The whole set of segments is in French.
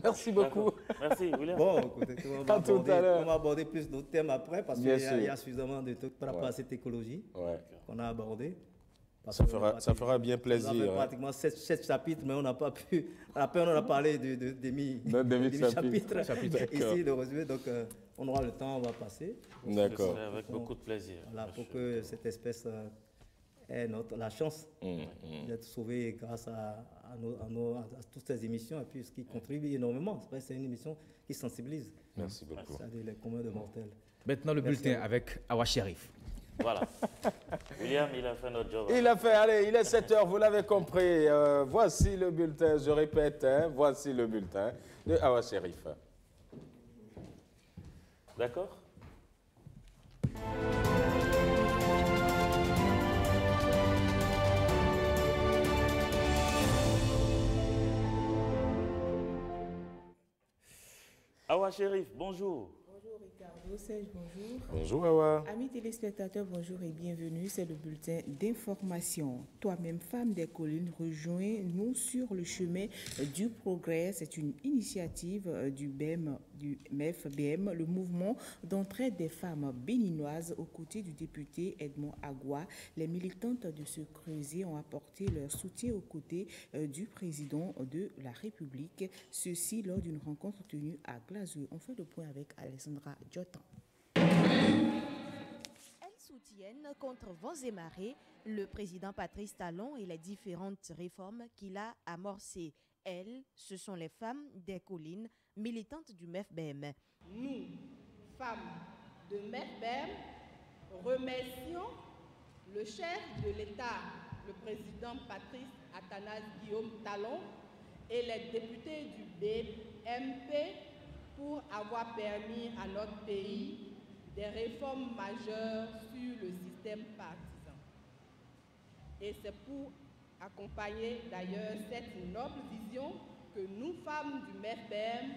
Merci beaucoup. Merci, William. Bon, écoutez, on va aborder plus d'autres thèmes après parce qu'il y a suffisamment de trucs par rapport à cette écologie qu'on a abordé. Ça fera bien plaisir. On a fait pratiquement 7 chapitres, mais on n'a pas pu. Après, on a parlé de demi-chapitres. Ici, le résumé, donc on aura le temps, on va passer. D'accord. Avec beaucoup de plaisir. Voilà, pour que cette espèce ait la chance d'être sauvée grâce à toutes ces émissions, et puis ce qui contribue énormément. C'est une émission qui sensibilise. Merci beaucoup. C'est-à-dire les communs de mortels. Maintenant, le bulletin avec Awa Sherif. Voilà. William, il a fait notre job. Il a fait, allez, il est 7 h, vous l'avez compris. Voici le bulletin, je répète, voici le bulletin de Awa Sherif. D'accord. Awa Sherif, bonjour. Bonjour Ricardo, Serge, bonjour. Bonjour Awa. Amis téléspectateurs, bonjour et bienvenue. C'est le bulletin d'information. Toi-même, femme des collines, rejoins-nous sur le chemin du progrès. C'est une initiative du MEF-BM, le mouvement d'entraide des femmes béninoises aux côtés du député Edmond Agua. Les militantes de ce creuset ont apporté leur soutien aux côtés du président de la République. Ceci lors d'une rencontre tenue à Glasgow. On fait le point avec Alessandra Diotan. Elles soutiennent contre vents et marées le président Patrice Talon et les différentes réformes qu'il a amorcées. Elles, ce sont les femmes des collines militantes du MEF-BM. Nous, femmes de MEF-BM, remercions le chef de l'État, le président Patrice Athanase Guillaume Talon et les députés du BMP pour avoir permis à notre pays des réformes majeures sur le système partisan. Et c'est pour accompagner d'ailleurs cette noble vision que nous, femmes du MEF-BM,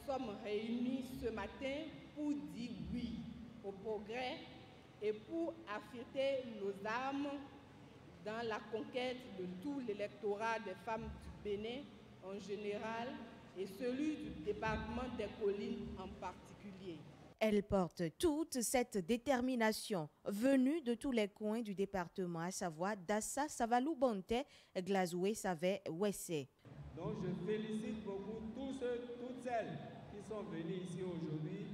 sommes réunies ce matin pour dire oui au progrès et pour affirmer nos âmes dans la conquête de tout l'électorat des femmes du Bénin en général et celui du département des collines en particulier. Elles portent toute cette détermination venue de tous les coins du département, à savoir Dassa, Savalou, Bonté, Glazoué, Savé, Ouessé. Donc je félicite beaucoup toutes celles qui sont venues ici aujourd'hui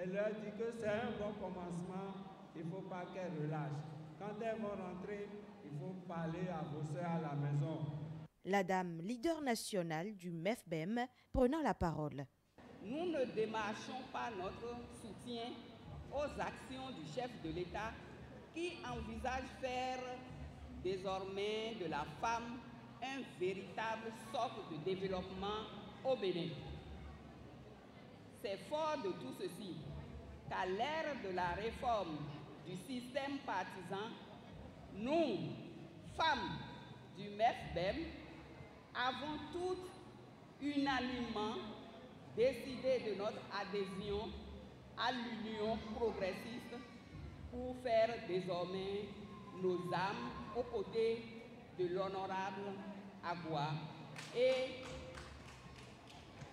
et leur dis que c'est un bon commencement, il ne faut pas qu'elles relâchent. Quand elles vont rentrer, il faut parler à vos soeurs à la maison. La dame leader nationale du MEF-BM prenant la parole. Nous ne démarchons pas notre soutien aux actions du chef de l'État qui envisage faire désormais de la femme un véritable socle de développement au Bénin. C'est fort de tout ceci qu'à l'ère de la réforme du système partisan, nous, femmes du MEF-BM, avons toutes unanimement décidé de notre adhésion à l'Union progressiste pour faire désormais nos âmes aux côtés de l'honorable Agua et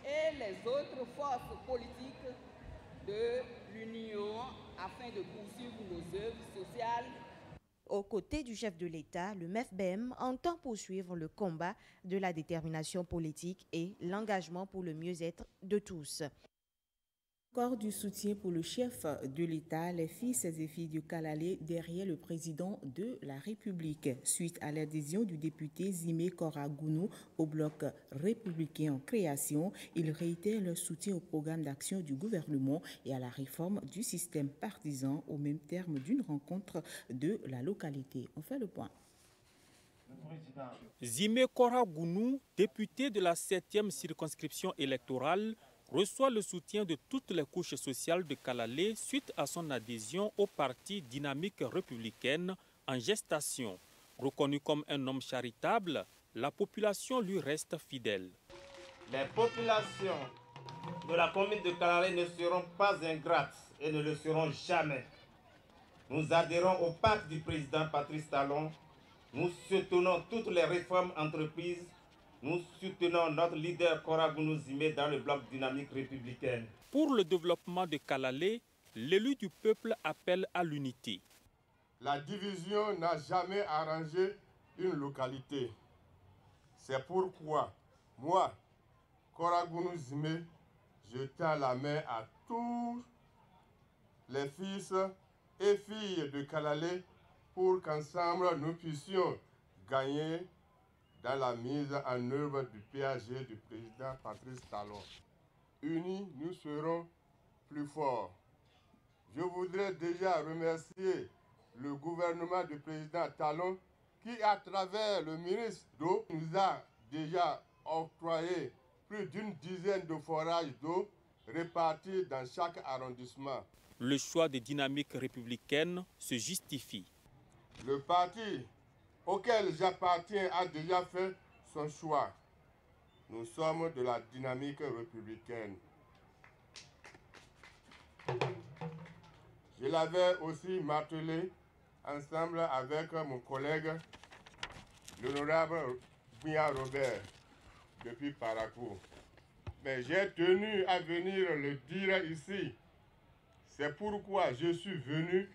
les autres forces politiques de l'Union afin de poursuivre nos œuvres sociales. Aux côtés du chef de l'État, le MEF-BM entend poursuivre le combat de la détermination politique et l'engagement pour le mieux-être de tous. Encore du soutien pour le chef de l'État, les fils et filles du Kalalé derrière le président de la République. Suite à l'adhésion du député Zimé Koragounou au bloc républicain en création, ils réitèrent leur soutien au programme d'action du gouvernement et à la réforme du système partisan au même terme d'une rencontre de la localité. On fait le point. Zimé Koragounou, député de la 7e circonscription électorale, reçoit le soutien de toutes les couches sociales de Kalalé suite à son adhésion au parti Dynamique républicaine en gestation. Reconnu comme un homme charitable, la population lui reste fidèle. Les populations de la commune de Kalalé ne seront pas ingrates et ne le seront jamais. Nous adhérons au pacte du président Patrice Talon. Nous soutenons toutes les réformes entreprises nous soutenons notre leader Kora Gounou-Zimé dans le bloc dynamique républicain. Pour le développement de Kalalé, l'élu du peuple appelle à l'unité. La division n'a jamais arrangé une localité. C'est pourquoi, moi, Kora Gounou-Zimé, je tends la main à tous les fils et filles de Kalalé pour qu'ensemble nous puissions gagner dans la mise en œuvre du PAG du président Patrice Talon. Unis, nous serons plus forts. Je voudrais déjà remercier le gouvernement du président Talon qui, à travers le ministre d'eau, nous a déjà octroyé plus d'une dizaine de forages d'eau répartis dans chaque arrondissement. Le choix de dynamique républicaine se justifie. Le parti auquel j'appartiens a déjà fait son choix. Nous sommes de la dynamique républicaine. Je l'avais aussi martelé ensemble avec mon collègue, l'honorable Bouya Robert, depuis Parakou. Mais j'ai tenu à venir le dire ici. C'est pourquoi je suis venu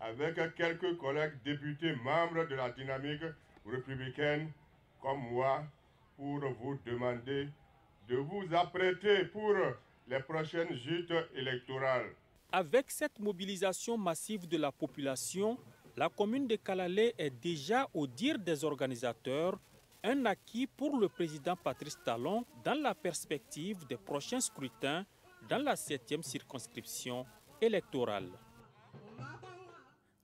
avec quelques collègues députés membres de la dynamique républicaine comme moi pour vous demander de vous apprêter pour les prochaines joutes électorales. Avec cette mobilisation massive de la population, la commune de Kalalé est déjà, au dire des organisateurs, un acquis pour le président Patrice Talon dans la perspective des prochains scrutins dans la 7e circonscription électorale.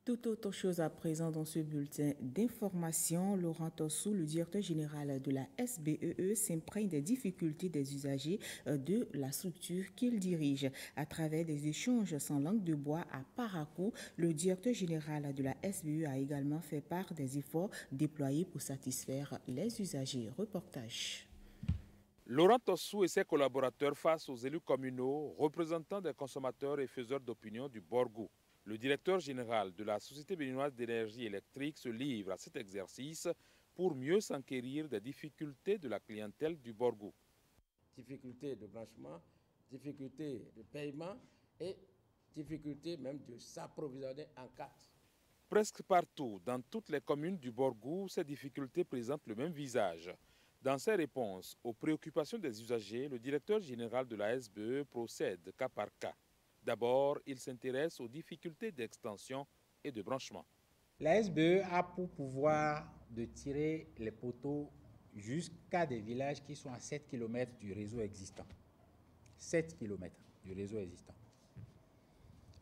Tout autre chose à présent dans ce bulletin d'information, Laurent Tossou, le directeur général de la SBEE, s'imprègne des difficultés des usagers de la structure qu'il dirige. À travers des échanges sans langue de bois à Parakou, le directeur général de la SBEE a également fait part des efforts déployés pour satisfaire les usagers. Reportage. Laurent Tossou et ses collaborateurs face aux élus communaux, représentants des consommateurs et faiseurs d'opinion du Borgou. Le directeur général de la Société béninoise d'énergie électrique se livre à cet exercice pour mieux s'enquérir des difficultés de la clientèle du Borgou. Difficultés de branchement, difficultés de paiement et difficultés même de s'approvisionner en carte. Presque partout, dans toutes les communes du Borgou, ces difficultés présentent le même visage. Dans ses réponses aux préoccupations des usagers, le directeur général de la SBE procède cas par cas. D'abord, il s'intéresse aux difficultés d'extension et de branchement. La SBE a pour pouvoir de tirer les poteaux jusqu'à des villages qui sont à 7 km du réseau existant. 7 km du réseau existant.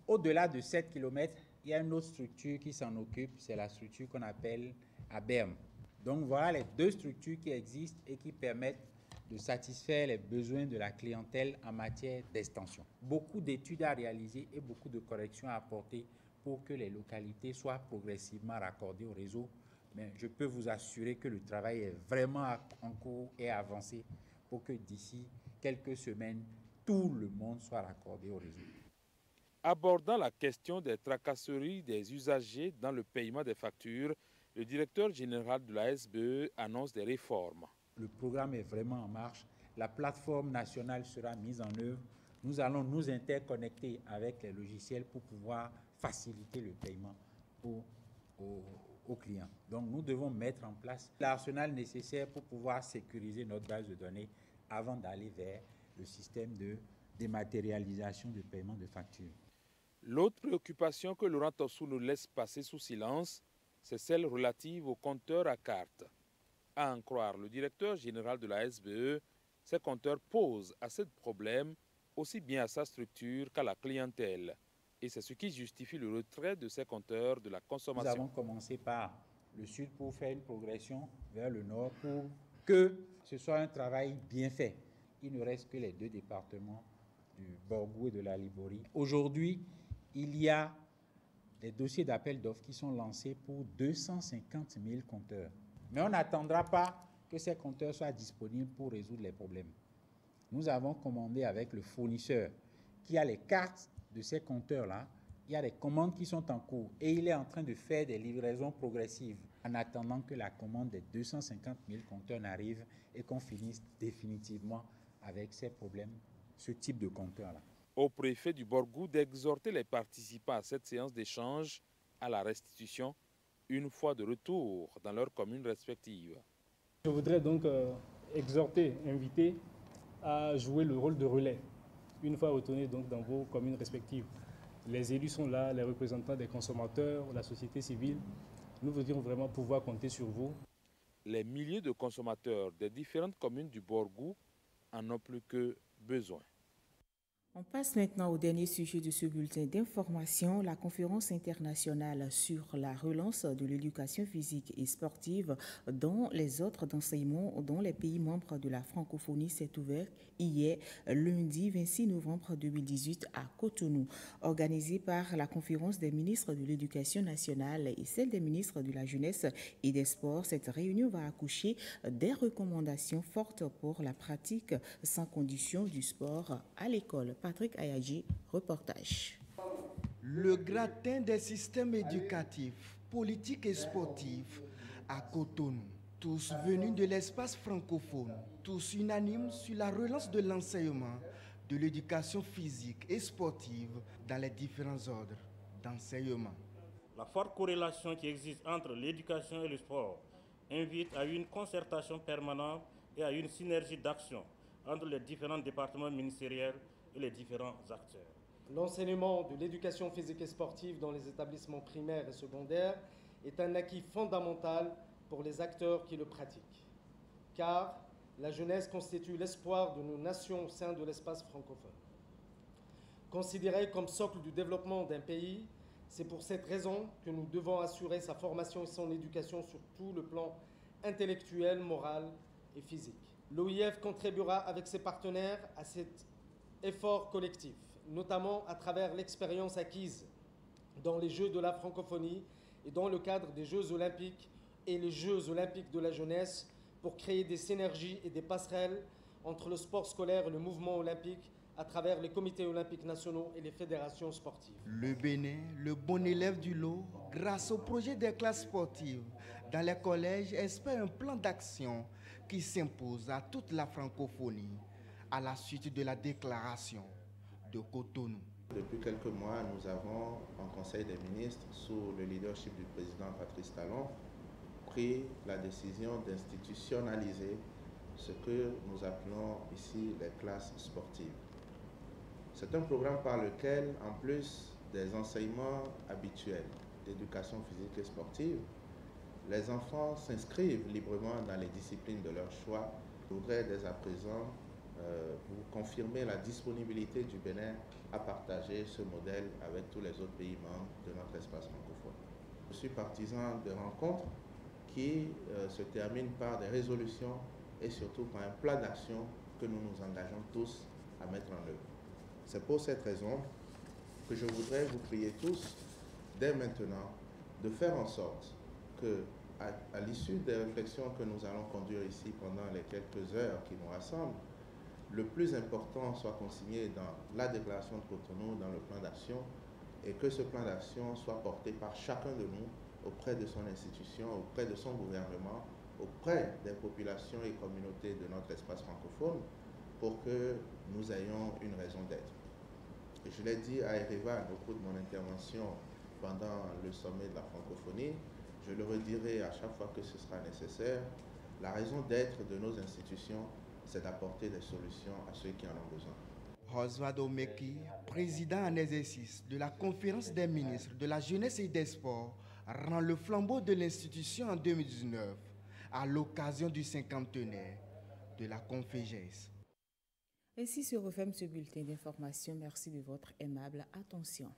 Au-delà de 7 km, il y a une autre structure qui s'en occupe, c'est la structure qu'on appelle ABERM. Donc voilà les deux structures qui existent et qui permettent de satisfaire les besoins de la clientèle en matière d'extension. Beaucoup d'études à réaliser et beaucoup de corrections à apporter pour que les localités soient progressivement raccordées au réseau. Mais je peux vous assurer que le travail est vraiment en cours et avancé pour que d'ici quelques semaines, tout le monde soit raccordé au réseau. Abordant la question des tracasseries des usagers dans le paiement des factures, le directeur général de la SBE annonce des réformes. Le programme est vraiment en marche. La plateforme nationale sera mise en œuvre. Nous allons nous interconnecter avec les logiciels pour pouvoir faciliter le paiement aux clients. Donc nous devons mettre en place l'arsenal nécessaire pour pouvoir sécuriser notre base de données avant d'aller vers le système de dématérialisation de paiement de factures. L'autre préoccupation que Laurent Tossou ne laisse passer sous silence, c'est celle relative aux compteurs à carte. À en croire le directeur général de la SBE, ces compteurs posent assez de problèmes, aussi bien à sa structure qu'à la clientèle. Et c'est ce qui justifie le retrait de ces compteurs de la consommation. Nous avons commencé par le sud pour faire une progression vers le nord pour que ce soit un travail bien fait. Il ne reste que les deux départements du Borgou et de la Liborie. Aujourd'hui, il y a des dossiers d'appel d'offres qui sont lancés pour 250 000 compteurs. Mais on n'attendra pas que ces compteurs soient disponibles pour résoudre les problèmes. Nous avons commandé avec le fournisseur qui a les cartes de ces compteurs-là. Il y a des commandes qui sont en cours et il est en train de faire des livraisons progressives en attendant que la commande des 250 000 compteurs n'arrive et qu'on finisse définitivement avec ces problèmes, ce type de compteur-là. Au préfet du Borgou d'exhorter les participants à cette séance d'échange à la restitution une fois de retour dans leurs communes respectives. Je voudrais donc exhorter, inviter à jouer le rôle de relais une fois retournés donc dans vos communes respectives. Les élus sont là, les représentants des consommateurs, la société civile. Nous voudrions vraiment pouvoir compter sur vous. Les milliers de consommateurs des différentes communes du Borgou en ont plus que besoin. On passe maintenant au dernier sujet de ce bulletin d'information, la conférence internationale sur la relance de l'éducation physique et sportive dans les ordres d'enseignement dans les pays membres de la francophonie s'est ouverte hier, lundi 26 novembre 2018 à Cotonou. Organisée par la conférence des ministres de l'Éducation nationale et celle des ministres de la Jeunesse et des Sports, cette réunion va accoucher des recommandations fortes pour la pratique sans condition du sport à l'école. Patrick Ayadji, reportage. Le gratin des systèmes éducatifs, politiques et sportifs à Cotonou. Tous venus de l'espace francophone, tous unanimes sur la relance de l'enseignement, de l'éducation physique et sportive dans les différents ordres d'enseignement. La forte corrélation qui existe entre l'éducation et le sport invite à une concertation permanente et à une synergie d'action entre les différents départements ministériels et les différents acteurs. L'enseignement de l'éducation physique et sportive dans les établissements primaires et secondaires est un acquis fondamental pour les acteurs qui le pratiquent, car la jeunesse constitue l'espoir de nos nations au sein de l'espace francophone. Considérée comme socle du développement d'un pays, c'est pour cette raison que nous devons assurer sa formation et son éducation sur tout le plan intellectuel, moral et physique. L'OIF contribuera avec ses partenaires à cet effort collectif, notamment à travers l'expérience acquise dans les Jeux de la francophonie et dans le cadre des Jeux olympiques et les Jeux olympiques de la jeunesse pour créer des synergies et des passerelles entre le sport scolaire et le mouvement olympique à travers les comités olympiques nationaux et les fédérations sportives. Le Bénin, le bon élève du lot, grâce au projet des classes sportives dans les collèges, espère un plan d'action qui s'impose à toute la francophonie à la suite de la déclaration de Cotonou. Depuis quelques mois, nous avons, en Conseil des ministres, sous le leadership du président Patrice Talon, pris la décision d'institutionnaliser ce que nous appelons ici les classes sportives. C'est un programme par lequel, en plus des enseignements habituels d'éducation physique et sportive, les enfants s'inscrivent librement dans les disciplines de leur choix. Je voudrais dès à présent vous confirmer la disponibilité du Bénin à partager ce modèle avec tous les autres pays membres de notre espace francophone. Je suis partisan de rencontres qui se terminent par des résolutions et surtout par un plan d'action que nous nous engageons tous à mettre en œuvre. C'est pour cette raison que je voudrais vous prier tous, dès maintenant, de faire en sorte que, à l'issue des réflexions que nous allons conduire ici pendant les quelques heures qui nous rassemblent, le plus important soit consigné dans la déclaration de Cotonou, dans le plan d'action, et que ce plan d'action soit porté par chacun de nous auprès de son institution, auprès de son gouvernement, auprès des populations et communautés de notre espace francophone, pour que nous ayons une raison d'être. Et je l'ai dit à Erevan au cours de mon intervention pendant le sommet de la francophonie, je le redirai à chaque fois que ce sera nécessaire, la raison d'être de nos institutions, c'est d'apporter des solutions à ceux qui en ont besoin. Oswald Omeki, président en exercice de la conférence des ministres de la jeunesse et des sports, rend le flambeau de l'institution en 2019 à l'occasion du 50e de la Confégès. Ainsi se referme ce bulletin d'information. Merci de votre aimable attention.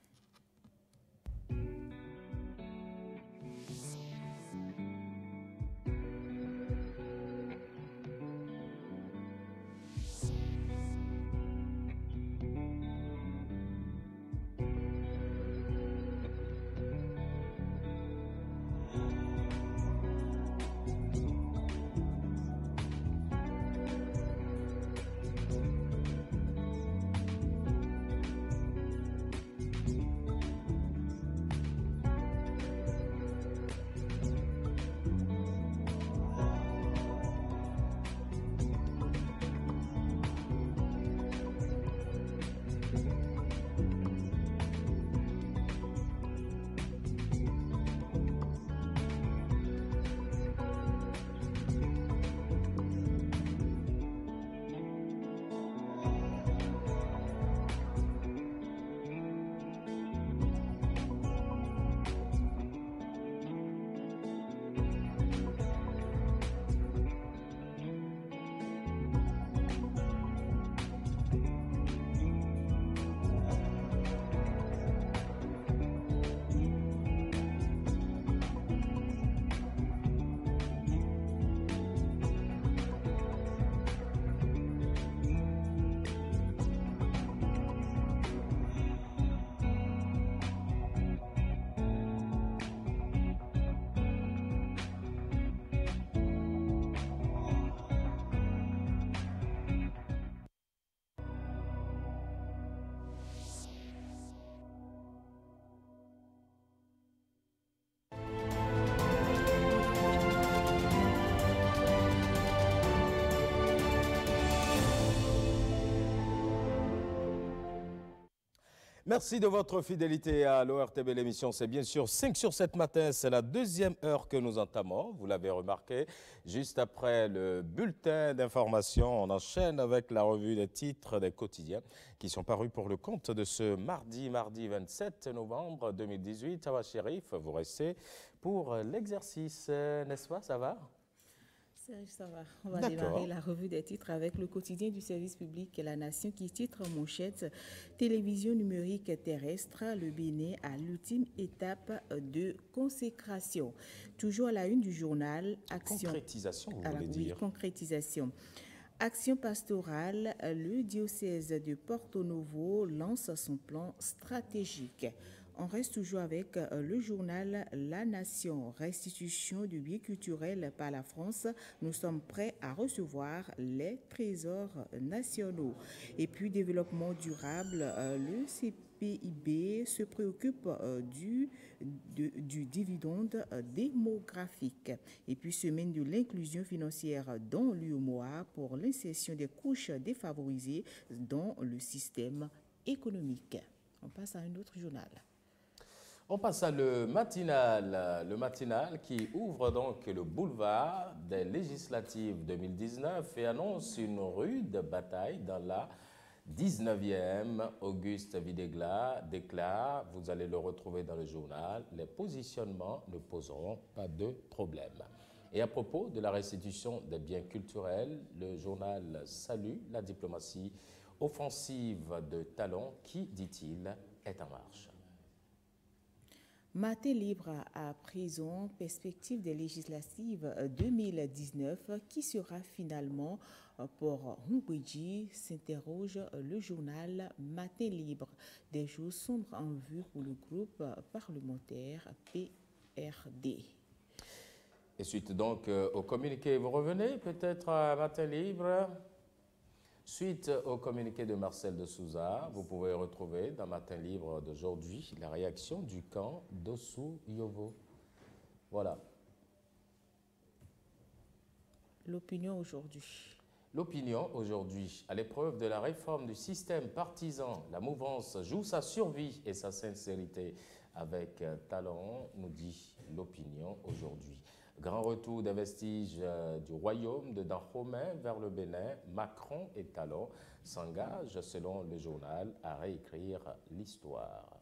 Merci de votre fidélité à l'ORTB. L'émission, c'est bien sûr 5 sur 7 matin. C'est la deuxième heure que nous entamons. Vous l'avez remarqué. Juste après le bulletin d'information, on enchaîne avec la revue des titres des quotidiens qui sont parus pour le compte de ce mardi 27 novembre 2018. Awa Chérif, vous restez pour l'exercice, n'est-ce pas? Ça va? Ça va. On va démarrer la revue des titres avec le quotidien du service public La Nation qui titre en manchette télévision numérique terrestre, le Bénin à l'ultime étape de consécration. Toujours à la une du journal, action. Concrétisation, vous voulez dire. Concrétisation. Action pastorale, le diocèse de Porto Novo lance son plan stratégique. On reste toujours avec le journal La Nation, restitution du bien culturel par la France. Nous sommes prêts à recevoir les trésors nationaux. Et puis, développement durable, le CPIB se préoccupe du dividende démographique. Et puis, semaine de l'inclusion financière dans l'UEMOA pour l'insertion des couches défavorisées dans le système économique. On passe à un autre journal. On passe à le matinal qui ouvre donc le boulevard des législatives 2019 et annonce une rude bataille dans la 19e. Auguste Videgla déclare, vous allez le retrouver dans le journal, les positionnements ne poseront pas de problème. Et à propos de la restitution des biens culturels, le journal salue la diplomatie offensive de Talon qui, dit-il, est en marche. Matin libre à prison, perspective des législatives 2019 qui sera finalement pour Humbwiji, s'interroge le journal Matin libre. Des jours sombres en vue pour le groupe parlementaire PRD. Et suite donc au communiqué, vous revenez peut-être à Matin libre. Suite au communiqué de Marcel de Souza, vous pouvez retrouver dans Matin libre d'aujourd'hui la réaction du camp d'Ossou Yovo. Voilà. L'opinion aujourd'hui. L'opinion aujourd'hui, à l'épreuve de la réforme du système partisan, la mouvance joue sa survie et sa sincérité avec talent, nous dit l'opinion aujourd'hui. Grand retour des vestiges du royaume de Dahomey vers le Bénin, Macron et Talon s'engagent, selon le journal, à réécrire l'histoire.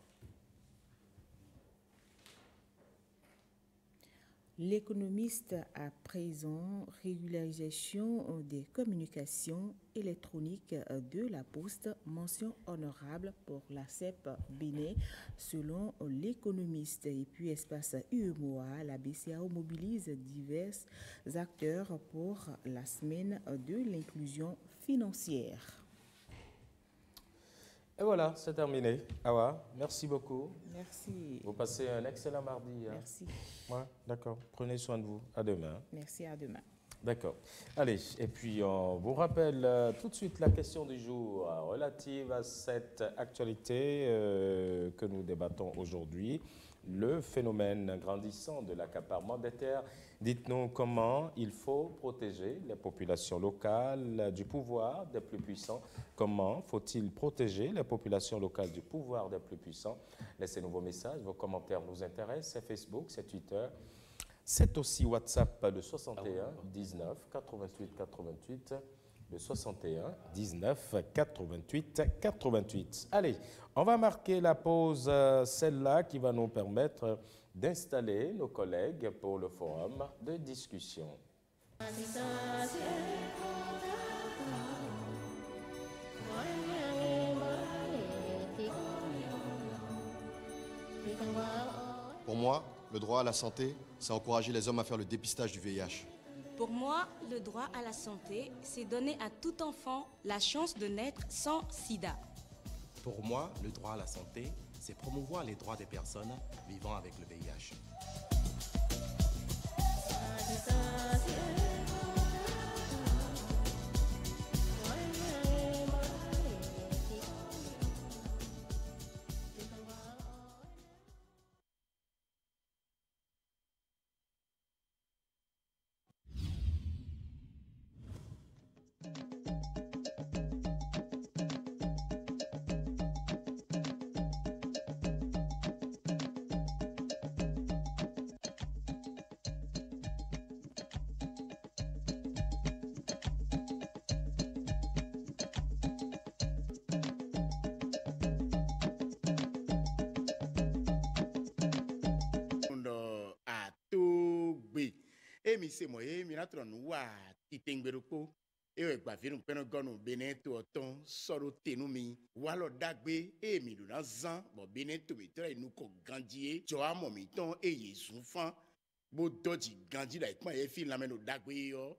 L'économiste à présent, régularisation des communications électroniques de la Poste, mention honorable pour la CEP Bénin, selon l'économiste. Et puis, espace UEMOA, la BCAO mobilise divers acteurs pour la semaine de l'inclusion financière. Et voilà, c'est terminé. Awa, merci beaucoup. Merci. Vous passez un excellent mardi. Hein? Merci. Ouais, d'accord. Prenez soin de vous. À demain. Merci, à demain. D'accord. Allez, et puis on vous rappelle tout de suite la question du jour relative à cette actualité que nous débattons aujourd'hui. Le phénomène grandissant de l'accaparement des terres. Dites-nous comment il faut protéger les populations locales du pouvoir des plus puissants. Comment faut-il protéger les populations locales du pouvoir des plus puissants? Laissez-nous vos messages, vos commentaires nous intéressent. C'est Facebook, c'est Twitter. C'est aussi WhatsApp, le 61 19 88 88. Le 61 19 88 88. Allez, on va marquer la pause, celle-là qui va nous permettre d'installer nos collègues pour le forum de discussion. Pour moi, le droit à la santé, c'est encourager les hommes à faire le dépistage du VIH. Pour moi, le droit à la santé, c'est donner à tout enfant la chance de naître sans sida. Pour moi, le droit à la santé, c'est promouvoir les droits des personnes vivant avec le VIH. mi se moye mi natro nu wa titengberuko e gba vinu peno gonu beneto oton soro tenu mi wa lo dagbe e mi lu na zan bo beneto mi tra inu ko ganjie jo amo mi ton e yesu fan bo doji ganji la ipon e fi la meno dagbe yo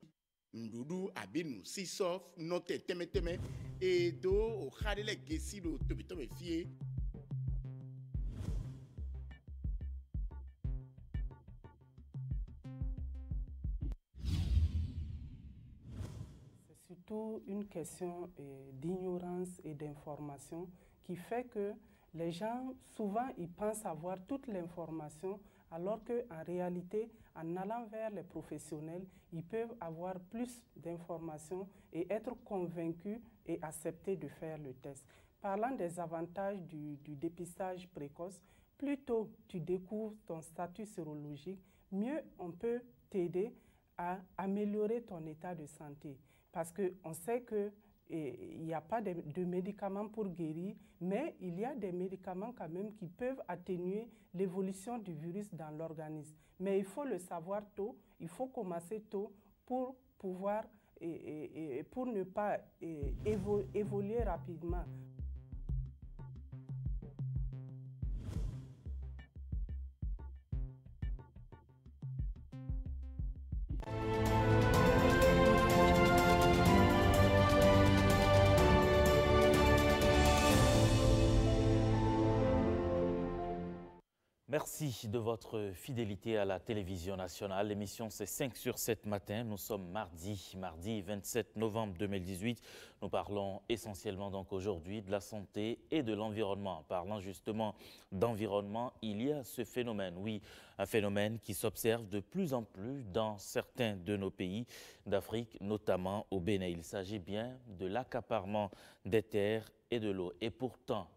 ndudu abinu sisof note temeteme e do o khadele gesi lo tobito me fie. Surtout une question d'ignorance et d'information qui fait que les gens, souvent, ils pensent avoir toute l'information, alors qu'en réalité, en allant vers les professionnels, ils peuvent avoir plus d'informations et être convaincus et accepter de faire le test. Parlant des avantages du dépistage précoce, plus tôt tu découvres ton statut sérologique, mieux on peut t'aider à améliorer ton état de santé. Parce qu'on sait qu'il n'y a pas de médicaments pour guérir, mais il y a des médicaments quand même qui peuvent atténuer l'évolution du virus dans l'organisme. Mais il faut le savoir tôt, il faut commencer tôt pour pouvoir, pour ne pas évoluer rapidement. Merci de votre fidélité à la télévision nationale. L'émission c'est 5 sur 7 matin. Nous sommes mardi 27 novembre 2018. Nous parlons essentiellement donc aujourd'hui de la santé et de l'environnement. Parlant justement d'environnement, il y a ce phénomène, oui, un phénomène qui s'observe de plus en plus dans certains de nos pays d'Afrique, notamment au Bénin. Il s'agit bien de l'accaparement des terres et de l'eau. Et pourtant,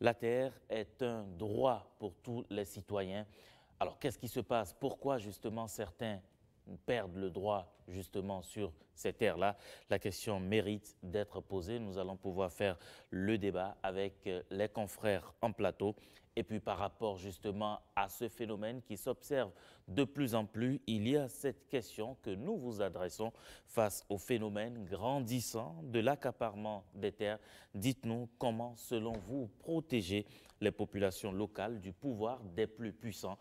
la terre est un droit pour tous les citoyens. Alors, qu'est-ce qui se passe? Pourquoi, justement, certains perdent le droit, justement, sur ces terres-là? La question mérite d'être posée. Nous allons pouvoir faire le débat avec les confrères en plateau. Et puis, par rapport, justement, à ce phénomène qui s'observe de plus en plus, il y a cette question que nous vous adressons face au phénomène grandissant de l'accaparement des terres. Dites-nous comment, selon vous, protéger les populations locales du pouvoir des plus puissants.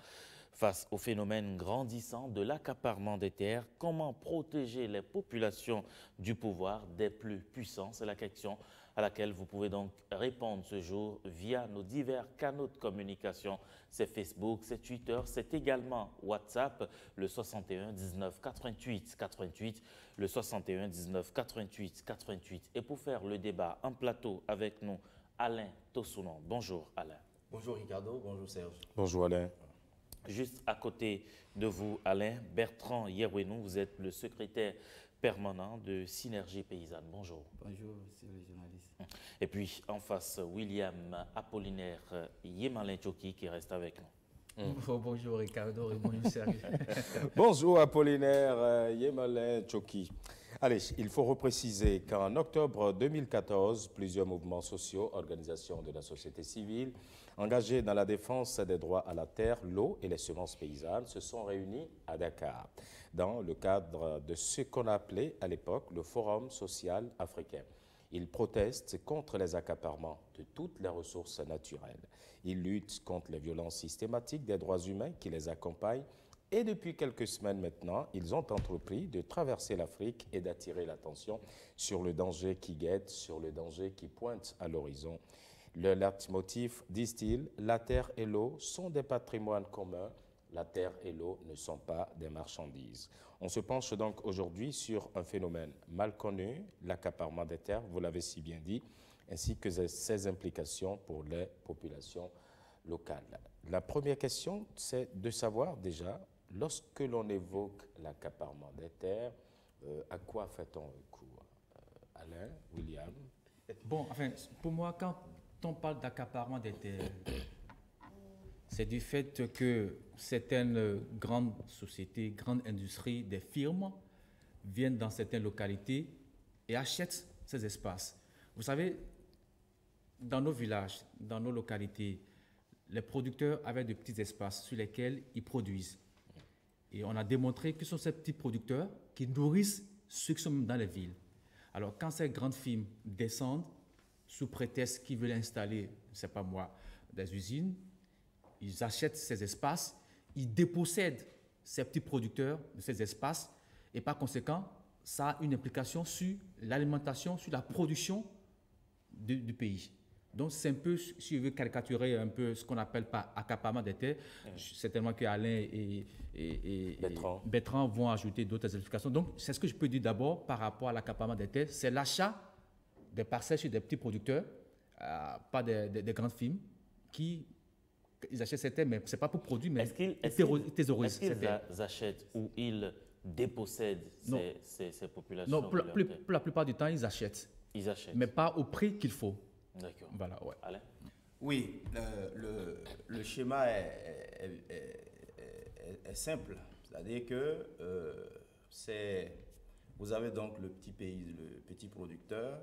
Face au phénomène grandissant de l'accaparement des terres, comment protéger les populations du pouvoir des plus puissants? C'est la question à laquelle vous pouvez donc répondre ce jour via nos divers canaux de communication. C'est Facebook, c'est Twitter, c'est également WhatsApp, le 61 19 88 88, le 61 19 88 88. Et pour faire le débat en plateau avec nous, Alain Tossounon. Bonjour Alain. Bonjour Ricardo, bonjour Serge. Bonjour Alain. Juste à côté de vous, Alain, Bertrand Yerouenou, vous êtes le secrétaire permanent de Synergie Paysanne. Bonjour. Bonjour, monsieur le journaliste. Et puis, en face, William Apollinaire Yemalin Tchoki qui reste avec nous. Bonjour Ricardo et bonjour Serge. Bonjour Apollinaire Yemalin Tchoki. Allez, il faut repréciser qu'en octobre 2014, plusieurs mouvements sociaux, organisations de la société civile, engagés dans la défense des droits à la terre, l'eau et les semences paysannes, se sont réunis à Dakar, dans le cadre de ce qu'on appelait à l'époque le Forum social africain. Ils protestent contre les accaparements de toutes les ressources naturelles. Ils luttent contre les violences systématiques des droits humains qui les accompagnent. Et depuis quelques semaines maintenant, ils ont entrepris de traverser l'Afrique et d'attirer l'attention sur le danger qui guette, sur le danger qui pointe à l'horizon. Le leitmotiv, disent-ils, la terre et l'eau sont des patrimoines communs. La terre et l'eau ne sont pas des marchandises. On se penche donc aujourd'hui sur un phénomène mal connu, l'accaparement des terres, vous l'avez si bien dit, ainsi que ses implications pour les populations locales. La première question, c'est de savoir déjà, lorsque l'on évoque l'accaparement des terres, à quoi fait-on recours? Alain, William? Bon, enfin, pour moi, quand on parle d'accaparement des terres, c'est du fait que certaines grandes sociétés, grandes industries, des firmes viennent dans certaines localités et achètent ces espaces. Vous savez, dans nos villages, dans nos localités, les producteurs avaient de petits espaces sur lesquels ils produisent. Et on a démontré que ce sont ces petits producteurs qui nourrissent ceux qui sont dans les villes. Alors, quand ces grandes firmes descendent, sous prétexte qu'ils veulent installer, je ne sais pas moi, des usines, ils achètent ces espaces, ils dépossèdent ces petits producteurs de ces espaces, et par conséquent, ça a une implication sur l'alimentation, sur la production du pays. Donc, c'est un peu, si je veux caricaturer un peu ce qu'on appelle par accaparement des terres, certainement que Alain et Bertrand vont ajouter d'autres explications. Donc, c'est ce que je peux dire d'abord par rapport à l'accaparement des terres, c'est l'achat des parcelles chez des petits producteurs, pas des grandes firmes, qui ils achètent ces terres, mais ce n'est pas pour produire, mais ils thésaurisent ces terres. Est-ce qu'ils achètent ou ils dépossèdent ces populations? Non, pour la plupart du temps, ils achètent. Ils achètent. Mais pas au prix qu'il faut. D'accord. Voilà, ouais. Alain? Oui, le schéma est simple. C'est-à-dire que vous avez donc le petit producteur.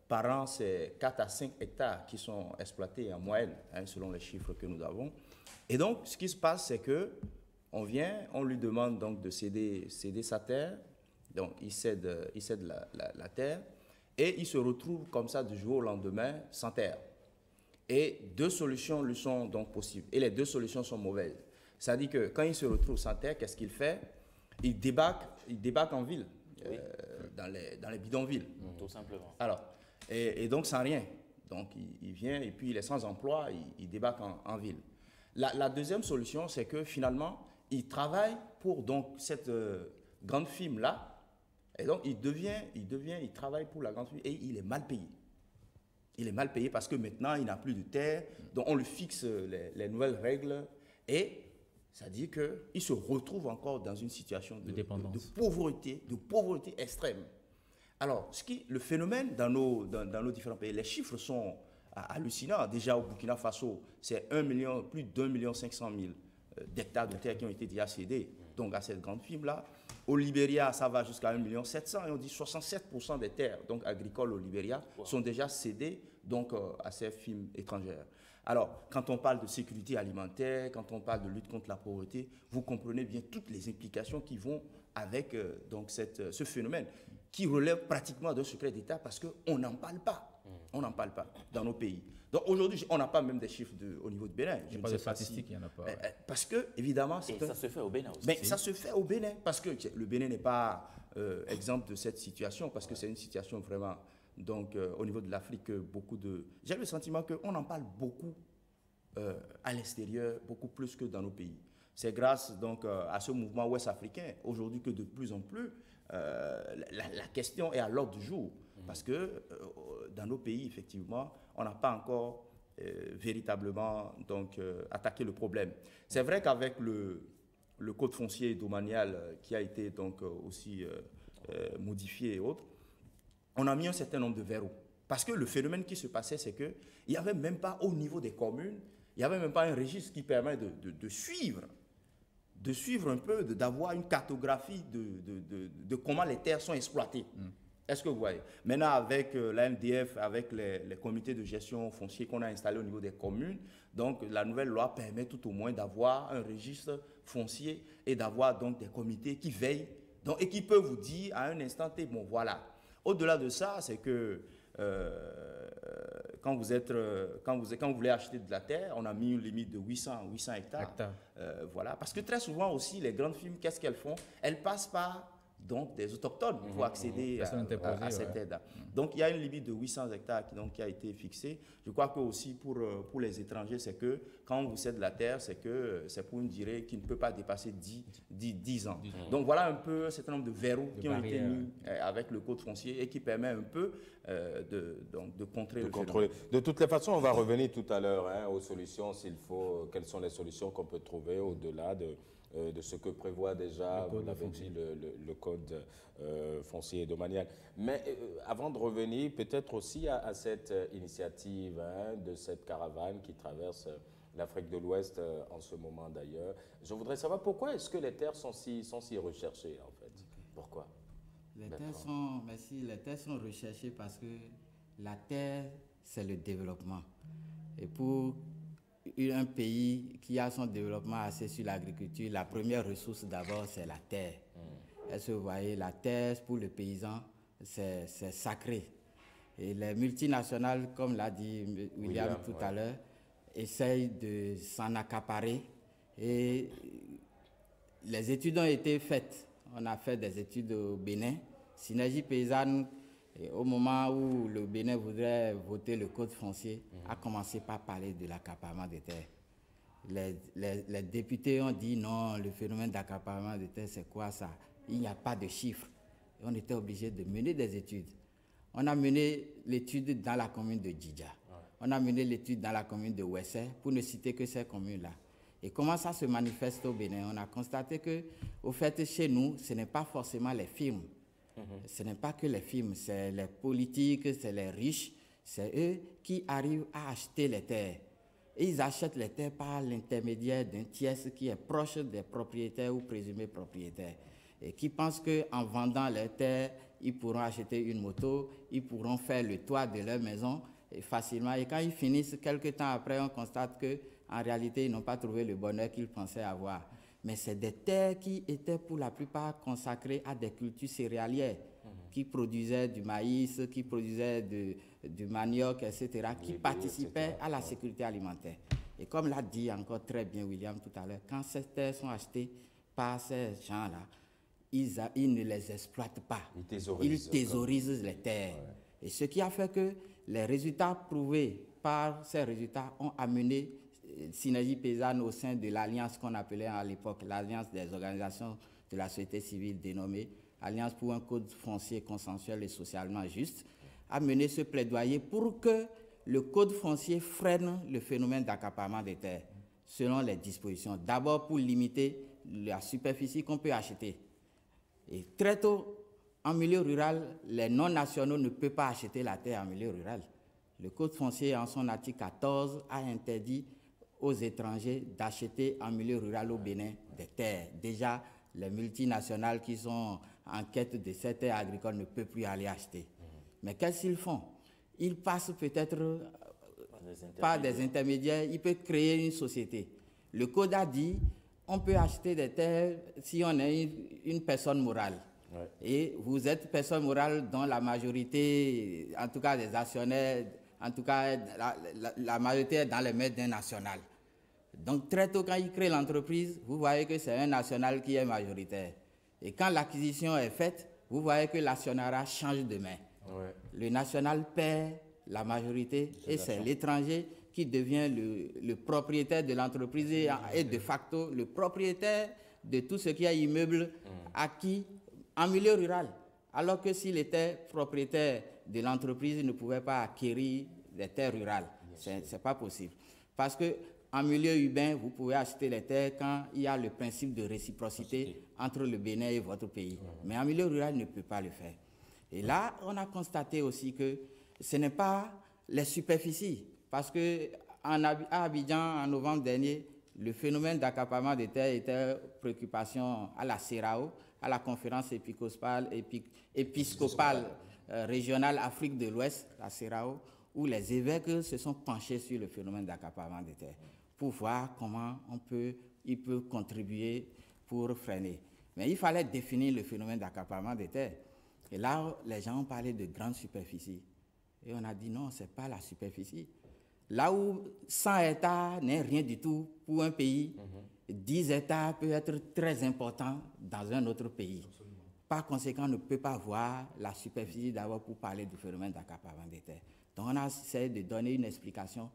Par an, c'est 4 à 5 hectares qui sont exploités en moyenne, selon les chiffres que nous avons. Et donc, ce qui se passe, c'est que on lui demande donc de céder sa terre. Donc, il cède la terre. Et il se retrouve comme ça du jour au lendemain sans terre. Et 2 solutions lui sont donc possibles. Et les 2 solutions sont mauvaises. C'est-à-dire que quand il se retrouve sans terre, qu'est-ce qu'il fait? Il débarque en ville, dans les bidonvilles. Tout simplement. Alors, et donc sans rien. Donc il vient et puis il est sans emploi, il débarque en ville. La deuxième solution, c'est que finalement, il travaille pour donc cette grande firme-là. Et donc, il travaille pour la grande firme et il est mal payé. Il est mal payé parce que maintenant, il n'a plus de terre, donc on lui fixe les nouvelles règles et ça dit qu'il se retrouve encore dans une situation de pauvreté extrême. Alors, le phénomène dans nos différents pays, les chiffres sont hallucinants. Déjà, au Burkina Faso, c'est plus d'1,5 million d'hectares de terre qui ont été déjà cédés donc à cette grande firme-là. Au Libéria, ça va jusqu'à 1,7 million et on dit 67% des terres donc, agricoles au Libéria sont déjà cédées donc, à ces firmes étrangères. Alors, quand on parle de sécurité alimentaire, quand on parle de lutte contre la pauvreté, vous comprenez bien toutes les implications qui vont avec donc ce phénomène qui relève pratiquement d'un secret d'État parce qu'on n'en parle pas. On n'en parle pas dans nos pays. Donc aujourd'hui, on n'a pas même des chiffres au niveau de Bénin. Il n'y a pas de statistiques, il n'y en a pas. Parce que, évidemment... ça se fait au Bénin aussi. Mais ça se fait au Bénin, parce que le Bénin n'est pas exemple de cette situation, parce que c'est une situation vraiment... Donc, au niveau de l'Afrique, j'ai le sentiment qu'on en parle beaucoup à l'extérieur, beaucoup plus que dans nos pays. C'est grâce donc à ce mouvement ouest-africain, aujourd'hui, que de plus en plus, la question est à l'ordre du jour. Parce que dans nos pays, effectivement, on n'a pas encore véritablement donc, attaqué le problème. C'est vrai qu'avec le code foncier domanial qui a été donc, aussi modifié et autres, on a mis un certain nombre de verrous. Parce que le phénomène qui se passait, c'est qu'il n'y avait même pas au niveau des communes, il n'y avait même pas un registre qui permet de suivre un peu, d'avoir une cartographie de comment les terres sont exploitées. Est-ce que vous voyez? Maintenant, avec la MDF, avec les comités de gestion foncier qu'on a installés au niveau des communes, donc la nouvelle loi permet tout au moins d'avoir un registre foncier et d'avoir donc des comités qui veillent donc, et qui peuvent vous dire à un instant T, bon voilà. Au-delà de ça, c'est que quand vous voulez acheter de la terre, on a mis une limite de 800 hectares. Voilà. Parce que très souvent aussi, les grandes firmes, qu'est-ce qu'elles font? Elles passent par donc, des autochtones pour accéder à cette aide. Donc, il y a une limite de 800 hectares qui a été fixée. Je crois que aussi pour les étrangers, c'est que quand on vous cède la terre, c'est pour une durée qui ne peut pas dépasser 10 ans. Donc, voilà un peu un certain nombre de verrous qui ont été mis avec le code foncier et qui permet un peu de contrer le phénomène. De toutes les façons, on va revenir tout à l'heure aux solutions, quelles sont les solutions qu'on peut trouver au-delà de ce que prévoit déjà, vous l'avez dit, le code foncier domanial. Mais avant de revenir peut-être aussi à cette initiative de cette caravane qui traverse l'Afrique de l'Ouest en ce moment d'ailleurs, je voudrais savoir pourquoi est-ce que les terres sont si recherchées en fait? Pourquoi? Les terres sont recherchées parce que la terre, c'est le développement. Et pour un pays qui a son développement axé sur l'agriculture, la première ressource d'abord, c'est la terre. Est-ce que vous voyez, la terre, pour le paysan, c'est sacré. Et les multinationales, comme l'a dit William tout à l'heure, essayent de s'en accaparer. Et les études ont été faites. On a fait des études au Bénin. Synergie paysanne, au moment où le Bénin voudrait voter le code foncier, a commencé par parler de l'accaparement des terres. Les députés ont dit non, le phénomène d'accaparement des terres, c'est quoi ça? Il n'y a pas de chiffres. Et on était obligé de mener des études. On a mené l'étude dans la commune de Djidja. On a mené l'étude dans la commune de Ouessé, pour ne citer que ces communes-là. Et comment ça se manifeste au Bénin? On a constaté que, au fait, chez nous, ce n'est pas forcément les firmes. Ce n'est pas que les firmes, c'est les politiques, c'est les riches, c'est eux qui arrivent à acheter les terres. Et ils achètent les terres par l'intermédiaire d'un tiers qui est proche des propriétaires ou présumés propriétaires. Et qui pensent qu'en vendant leurs terres, ils pourront acheter une moto, ils pourront faire le toit de leur maison facilement. Et quand ils finissent, quelques temps après, on constate qu'en réalité, ils n'ont pas trouvé le bonheur qu'ils pensaient avoir. Mais c'est des terres qui étaient pour la plupart consacrées à des cultures céréalières, qui produisaient du maïs, qui produisaient du manioc, etc., qui participaient à la sécurité alimentaire. Et comme l'a dit encore très bien William tout à l'heure, quand ces terres sont achetées par ces gens-là, ils ne les exploitent pas. Ils thésaurisent les terres. Ouais. Et ce qui a fait que les résultats prouvés par ces résultats ont amené Synergie paysanne au sein de l'alliance qu'on appelait à l'époque l'alliance des organisations de la société civile dénommée Alliance pour un code foncier consensuel et socialement juste, a mené ce plaidoyer pour que le code foncier freine le phénomène d'accaparement des terres selon les dispositions. D'abord pour limiter la superficie qu'on peut acheter. Et très tôt, en milieu rural, les non-nationaux ne peuvent pas acheter la terre en milieu rural. Le code foncier, en son article 14, a interdit aux étrangers d'acheter en milieu rural au Bénin des terres. Déjà, les multinationales qui sont en quête de ces terres agricoles ne peuvent plus aller acheter. Mais qu'est-ce qu'ils font? Ils passent peut-être par des intermédiaires, ils peuvent créer une société. Le code a dit on peut acheter des terres si on est une personne morale. Ouais. Et vous êtes personne morale dont la majorité, en tout cas des actionnaires, en tout cas la majorité est dans les mains d'un national. Donc très tôt, quand ils créent l'entreprise, vous voyez que c'est un national qui est majoritaire. Et quand l'acquisition est faite, vous voyez que l'actionnariat change de main. Ouais. Le national perd la majorité et c'est l'étranger qui devient le propriétaire de l'entreprise et de facto le propriétaire de tout ce qui est immeuble acquis en milieu rural. Alors que s'il était propriétaire de l'entreprise, il ne pouvait pas acquérir des terres rurales. Ce n'est pas possible. Parce qu'en milieu urbain, vous pouvez acheter les terres quand il y a le principe de réciprocité entre le Bénin et votre pays. Mais en milieu rural, il ne peut pas le faire. Et là, on a constaté aussi que ce n'est pas les superficies. Parce qu'à Abidjan, en novembre dernier, le phénomène d'accaparement des terres était préoccupation à la CERAO, à la conférence épiscopale régionale Afrique de l'Ouest, la CERAO, où les évêques se sont penchés sur le phénomène d'accaparement des terres pour voir comment ils peuvent contribuer pour freiner. Mais il fallait définir le phénomène d'accaparement des terres. Et là, les gens ont parlé de grandes superficies. Et on a dit non, ce n'est pas la superficie. Là où 100 hectares n'est rien du tout pour un pays, 10 hectares peut être très important dans un autre pays. Par conséquent, on ne peut pas voir la superficie d'abord pour parler du phénomène d'accaparement des terres. Donc on a essayé de donner une explication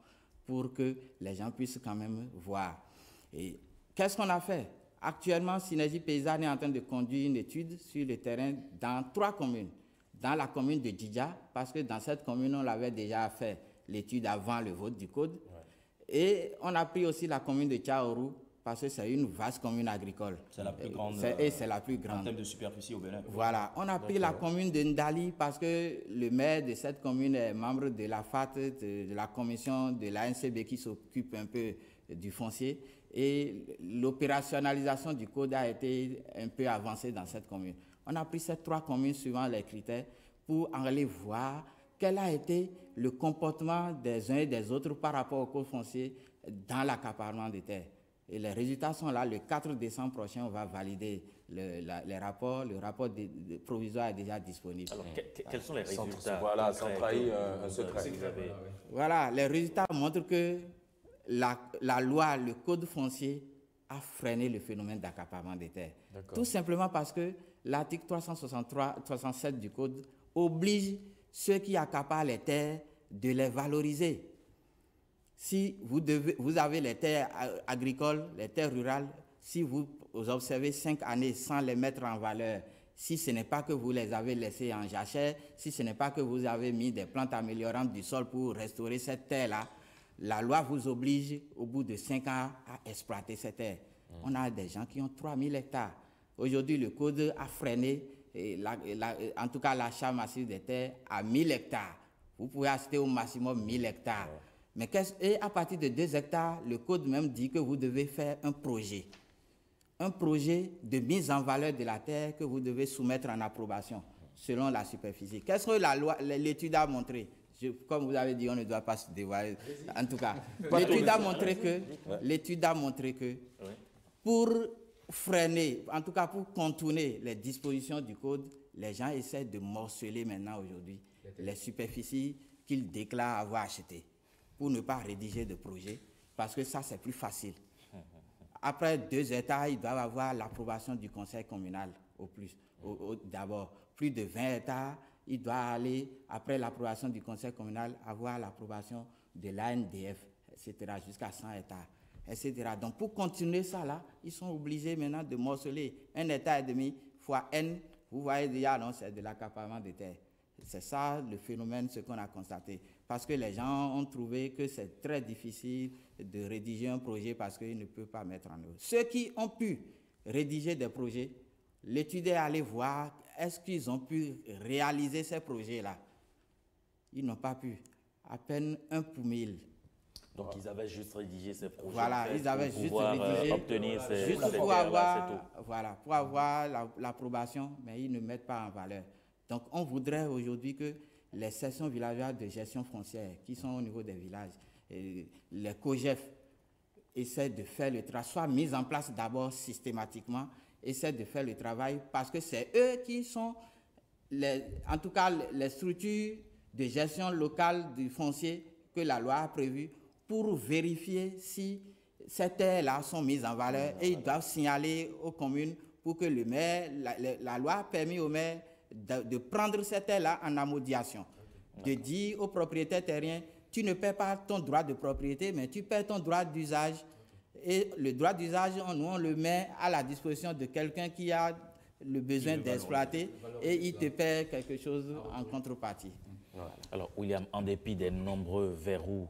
pour que les gens puissent quand même voir. Et qu'est-ce qu'on a fait? Actuellement, Synergie paysanne est en train de conduire une étude sur le terrain dans 3 communes. Dans la commune de Djidja, parce que dans cette commune, on l'avait déjà fait l'étude avant le vote du code. Ouais. Et on a pris aussi la commune de Tchaourou, parce que c'est une vaste commune agricole. C'est la plus grande. Et c'est la plus grande. En termes de superficie au Bénin. Voilà. On a pris la commune de Ndali, parce que le maire de cette commune est membre de la FAT, de la commission de l'ANCB qui s'occupe un peu du foncier. Et l'opérationnalisation du code a été un peu avancée dans cette commune. On a pris ces 3 communes suivant les critères pour aller voir quel a été le comportement des uns et des autres par rapport au code foncier dans l'accaparement des terres. Et les résultats sont là. Le 4 décembre prochain, on va valider les rapports. Le rapport provisoire est déjà disponible. Alors, quels sont les résultats? Voilà, sans trahir un secret. Voilà, les résultats montrent que la loi, le code foncier a freiné le phénomène d'accaparement des terres. Tout simplement parce que l'article 367 du code oblige ceux qui accaparent les terres de les valoriser. Si vous avez les terres agricoles, les terres rurales, si vous observez 5 années sans les mettre en valeur, si ce n'est pas que vous les avez laissées en jachère, si ce n'est pas que vous avez mis des plantes améliorantes du sol pour restaurer cette terre-là, la loi vous oblige au bout de 5 ans à exploiter cette terre. On a des gens qui ont 3000 hectares. Aujourd'hui, le code a freiné, en tout cas l'achat massif des terres à 1000 hectares. Vous pouvez acheter au maximum 1000 hectares. Mais à partir de 2 hectares, le code même dit que vous devez faire un projet. Un projet de mise en valeur de la terre que vous devez soumettre en approbation selon la superficie. Qu'est-ce que l'étude a montré? Comme vous avez dit, on ne doit pas se dévoiler. En tout cas, l'étude a montré que pour freiner, en tout cas pour contourner les dispositions du code, les gens essaient de morceler maintenant aujourd'hui les superficies qu'ils déclarent avoir achetées pour ne pas rédiger de projet, parce que ça, c'est plus facile. Après 2 hectares, ils doivent avoir l'approbation du conseil communal au plus. D'abord, plus de 20 hectares, ils doivent aller, après l'approbation du conseil communal, avoir l'approbation de l'ANDF, etc., jusqu'à 100 hectares, etc. Donc, pour continuer ça, là, ils sont obligés maintenant de morceler 1,5 hectare fois N. Vous voyez déjà, non, c'est de l'accaparement des terres. C'est ça le phénomène, ce qu'on a constaté. Parce que les gens ont trouvé que c'est très difficile de rédiger un projet parce qu'ils ne peuvent pas mettre en œuvre. Ceux qui ont pu rédiger des projets, l'étude est allée voir est-ce qu'ils ont pu réaliser ces projets-là. Ils n'ont pas pu. À peine 1 pour 1000. Donc ils avaient juste rédigé ces projets. Voilà, ils avaient juste rédigé. Obtenir ces juste pour avoir l'approbation, mais ils ne mettent pas en valeur. Donc, on voudrait aujourd'hui que les sections villageoises de gestion foncière qui sont au niveau des villages, les COGEF, essaient de faire le travail, soit mis en place d'abord systématiquement, essaient de faire le travail parce que c'est eux qui sont, en tout cas, les structures de gestion locale du foncier que la loi a prévues pour vérifier si ces terres-là sont mises en valeur et ils doivent signaler aux communes pour que le maire, la loi a permis au maire de prendre cette terre-là en amodiation, de dire aux propriétaires terriens, tu ne perds pas ton droit de propriété, mais tu perds ton droit d'usage. Et le droit d'usage, nous, on le met à la disposition de quelqu'un qui a le besoin d'exploiter et il te paie quelque chose en contrepartie. Alors, William, en dépit des nombreux verrous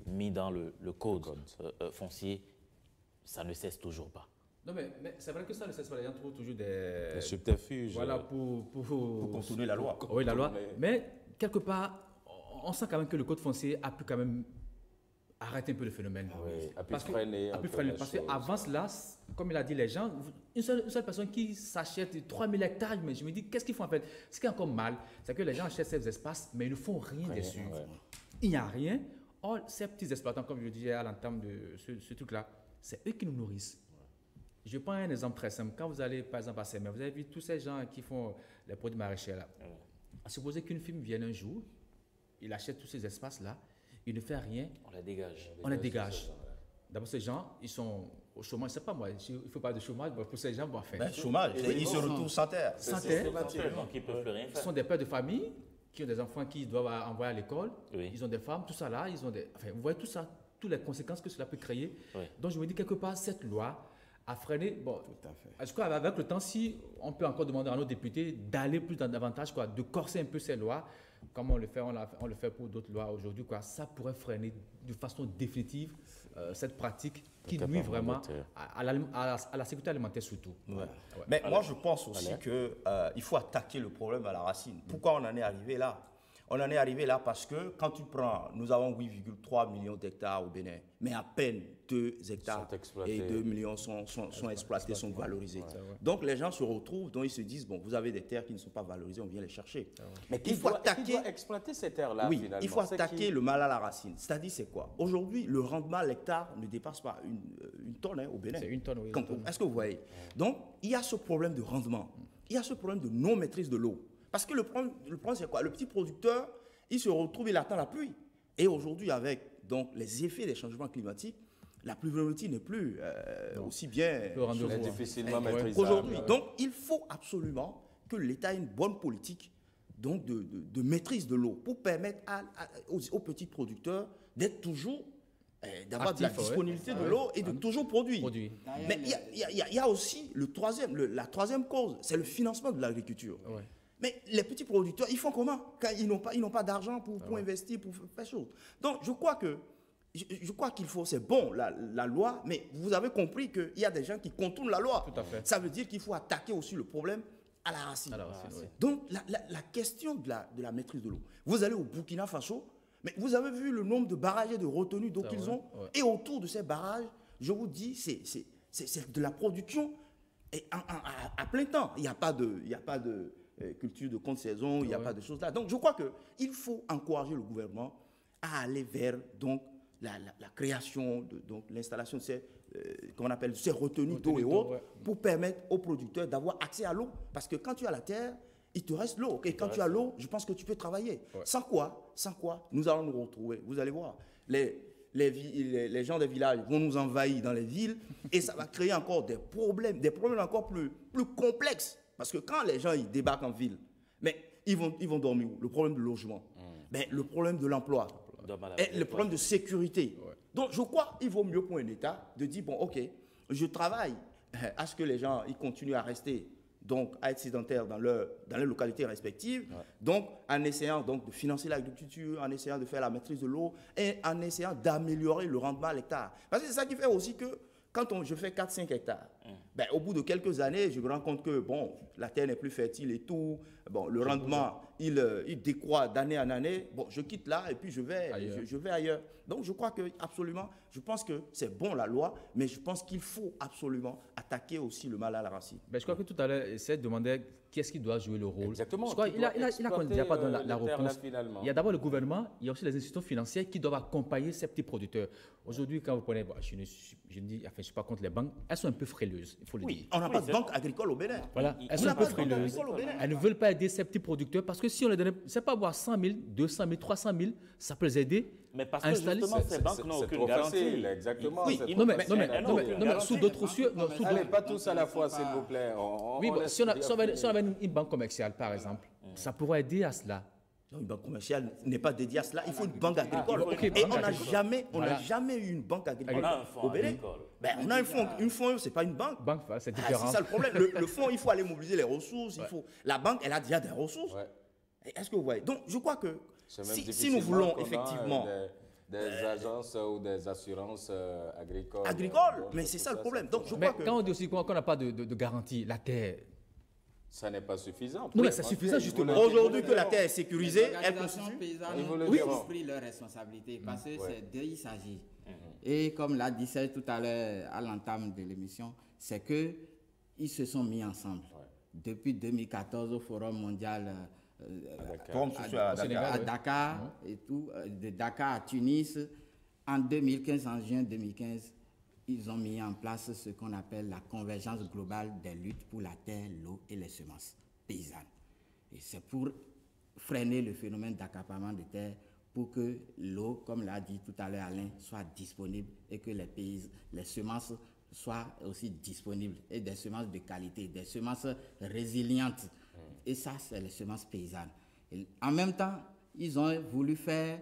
mis dans le code foncier, ça ne cesse toujours pas. Non, mais c'est vrai que ça ne cesse pas. Les gens trouvent toujours des subterfuges. Voilà, pour contourner la loi. Oui, la loi. Mais quelque part, on sent quand même que le code foncier a pu quand même arrêter un peu le phénomène. Oui, a pu freiner. Parce qu'avant cela, comme il a dit, les gens, une seule personne qui s'achète 3000 hectares, mais je me dis, qu'est-ce qu'ils font en fait? Ce qui est encore mal, c'est que les gens achètent ces espaces, mais ils ne font rien dessus. Ouais. Il n'y a rien. Or, ces petits exploitants, comme je le disais à l'entame de ce truc-là, c'est eux qui nous nourrissent. Je prends un exemple très simple. Quand vous allez, par exemple, à Sémé, vous avez vu tous ces gens qui font les produits maraîchers là. Supposez qu'une firme vienne un jour, il achète tous ces espaces-là, il ne fait rien. On les dégage. On les dégage. D'abord, ces gens, ils sont au chômage. C'est pas moi, il ne faut pas de chômage. Pour ces gens, bon, enfin. Chômage, ils se retrouvent sans terre. Sans terre. Donc, ils peuvent plus rien faire. Ce sont des pères de famille qui ont des enfants qui doivent envoyer à l'école. Oui. Ils ont des femmes, tout ça là. Ils ont des... Enfin, vous voyez tout ça, toutes les conséquences que cela peut créer. Oui. Donc, je me dis quelque part, cette loi a freiné. Bon, tout à fait. Est-ce qu'avec le temps, si on peut encore demander à nos députés d'aller plus davantage, quoi, de corser un peu ces lois, comme on le fait pour d'autres lois aujourd'hui, quoi, ça pourrait freiner de façon définitive cette pratique qui nuit vraiment à la sécurité alimentaire surtout. Ouais. Ouais. Mais moi, je pense aussi qu'il faut attaquer le problème à la racine. Pourquoi on en est arrivé là? On en est arrivé là parce que quand tu prends, nous avons 8,3 millions d'hectares au Bénin, mais à peine 2 hectares et 2 millions sont exploités, sont valorisés. Donc les gens se retrouvent, donc ils se disent, bon, vous avez des terres qui ne sont pas valorisées, on vient les chercher. Mais qui doit exploiter ces terres-là, oui, finalement? Il faut attaquer le mal à la racine. C'est-à-dire, c'est quoi? Aujourd'hui, le rendement à l'hectare ne dépasse pas une tonne au Bénin. C'est une tonne, oui. Est-ce que vous voyez? Donc, il y a ce problème de rendement. Il y a ce problème de non-maîtrise de l'eau. Parce que le problème c'est quoi? Le petit producteur, il se retrouve, il attend la pluie. Et aujourd'hui, avec donc, les effets des changements climatiques, la pluviométrie n'est plus aussi bien difficilement maîtrisable qu'aujourd'hui. Donc, il faut absolument que l'État ait une bonne politique donc de maîtrise de l'eau pour permettre aux petits producteurs d'être toujours, d'avoir de la disponibilité de l'eau et de toujours produire. Mais il y a aussi la troisième cause, c'est le financement de l'agriculture. Mais les petits producteurs, ils font comment quand ils n'ont pas d'argent pour investir, pour faire des choses. Donc, je crois qu'il faut, c'est bon la loi, mais vous avez compris qu'il y a des gens qui contournent la loi. Tout à fait. Ça veut dire qu'il faut attaquer aussi le problème à la racine. Donc, la question de la maîtrise de l'eau. Vous allez au Burkina Faso, mais vous avez vu le nombre de barrages et de retenues d'eau qu'ils ont. Et autour de ces barrages, je vous dis, c'est de la production à plein temps. Il n'y a pas de culture de contre-saison, il n'y a pas de choses là. Donc, je crois qu'il faut encourager le gouvernement à aller vers donc, la création, donc l'installation de ces, qu'on appelle ces retenues d'eau et autres, pour permettre aux producteurs d'avoir accès à l'eau. Parce que quand tu as la terre, il te reste l'eau. Et quand tu as l'eau, je pense que tu peux travailler. Sans quoi, nous allons nous retrouver. Vous allez voir, les gens des villages vont nous envahir dans les villes et ça va créer encore des problèmes encore plus complexes. Parce que quand les gens ils débarquent en ville, mais ils vont dormir où? Le problème de logement, le problème de l'emploi, et le problème de sécurité. Donc je crois qu'il vaut mieux pour un État de dire, bon ok, je travaille à ce que les gens ils continuent à rester, donc à être sédentaires dans les localités respectives, donc en essayant donc, de financer l'agriculture, en essayant de faire la maîtrise de l'eau et en essayant d'améliorer le rendement à l'hectare. Parce que c'est ça qui fait aussi que quand je fais 4-5 hectares, au bout de quelques années, je me rends compte que bon, la terre n'est plus fertile et tout, bon, le rendement, il décroît d'année en année. Bon, je quitte là et puis je vais ailleurs. Donc je crois que absolument, je pense que c'est bon la loi, mais je pense qu'il faut absolument attaquer aussi le mal à la racine. Je crois que tout à l'heure, c'est demandait qu'est-ce qui doit jouer le rôle. Exactement. Je crois, il a déjà pas dans la réponse. Il y a d'abord le gouvernement, il y a aussi les institutions financières qui doivent accompagner ces petits producteurs. Aujourd'hui, quand vous prenez, je ne suis pas contre les banques, elles sont un peu frileuses, il faut le dire. On n'a pas de banque agricole au Bénin. Voilà, elles sont un peu frileuses. Elles ne veulent pas aider ces petits producteurs parce que si on les donne, c'est pas avoir 100 000, 200 000, 300 000, ça peut les aider. Mais parce que justement, ces banques n'ont aucune garantie. Exactement. Oui, non, mais sous d'autres cieux. Allez, pas tous à la fois, s'il vous plaît. Oui, si on avait une banque commerciale, par exemple, ça pourrait aider à cela. Une banque commerciale n'est pas dédiée à cela. Il faut une banque agricole. Et on n'a jamais eu une banque agricole au Bénin. On a un fonds. Un fonds, ce n'est pas une banque. C'est différent. C'est ça le problème. Le fonds, il faut aller mobiliser les ressources. La banque, elle a déjà des ressources. Est-ce que vous voyez? Donc, je crois que si nous voulons effectivement... Des agences ou des assurances agricoles. Mais c'est ça le problème. Donc, je crois que... Quand on dit aussi qu'on n'a pas de garantie, la terre... Ça n'est pas suffisant. Non, mais c'est suffisant justement. Aujourd'hui que la terre est sécurisée, elle constitue... Les paysans ont pris leurs responsabilités parce que c'est d'eux il s'agit. Et comme l'a dit Serge tout à l'heure à l'entame de l'émission, c'est qu'ils se sont mis ensemble. Depuis 2014 au Forum mondial à Dakar et tout, de Dakar à Tunis, en 2015, en juin 2015, ils ont mis en place ce qu'on appelle la convergence globale des luttes pour la terre, l'eau et les semences paysannes. Et c'est pour freiner le phénomène d'accaparement de terre, pour que l'eau, comme l'a dit tout à l'heure Alain, soit disponible et que les semences soient aussi disponibles, et des semences de qualité, des semences résilientes. Et ça, c'est les semences paysannes. Et en même temps, ils ont voulu faire,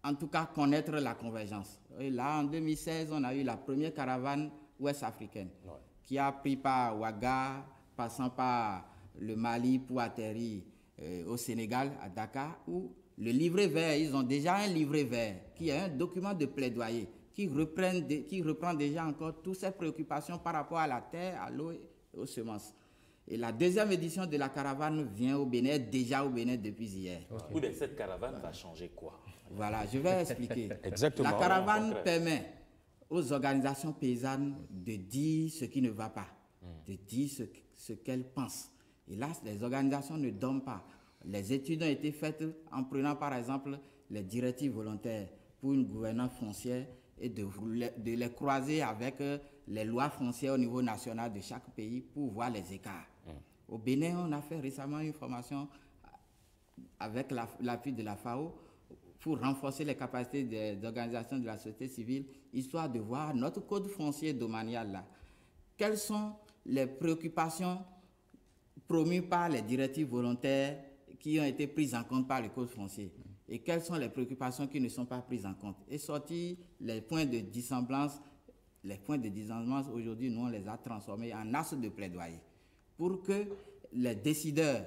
en tout cas, connaître la convergence. Et là, en 2016, on a eu la première caravane ouest-africaine qui a pris par Ouaga, passant par le Mali pour atterrir au Sénégal, à Dakar, où le livret vert, ils ont déjà un livret vert qui est un document de plaidoyer qui reprend déjà encore toutes ces préoccupations par rapport à la terre, à l'eau et aux semences. Et la deuxième édition de la caravane vient au Bénin, déjà au Bénin depuis hier. Oui, mais cette caravane va changer quoi? Voilà, je vais expliquer. Exactement. La caravane permet aux organisations paysannes de dire ce qui ne va pas, de dire ce qu'elles pensent. Et là, les organisations ne dorment pas. Les études ont été faites en prenant par exemple les directives volontaires pour une gouvernance foncière et de les croiser avec les lois foncières au niveau national de chaque pays pour voir les écarts. Au Bénin, on a fait récemment une formation avec l'appui de la FAO pour renforcer les capacités des organisations de la société civile, histoire de voir notre code foncier domanial là. Quelles sont les préoccupations promues par les directives volontaires qui ont été prises en compte par le code foncier et quelles sont les préoccupations qui ne sont pas prises en compte. Et sortir les points de dissemblance, aujourd'hui, nous, on les a transformés en axes de plaidoyer pour que les décideurs,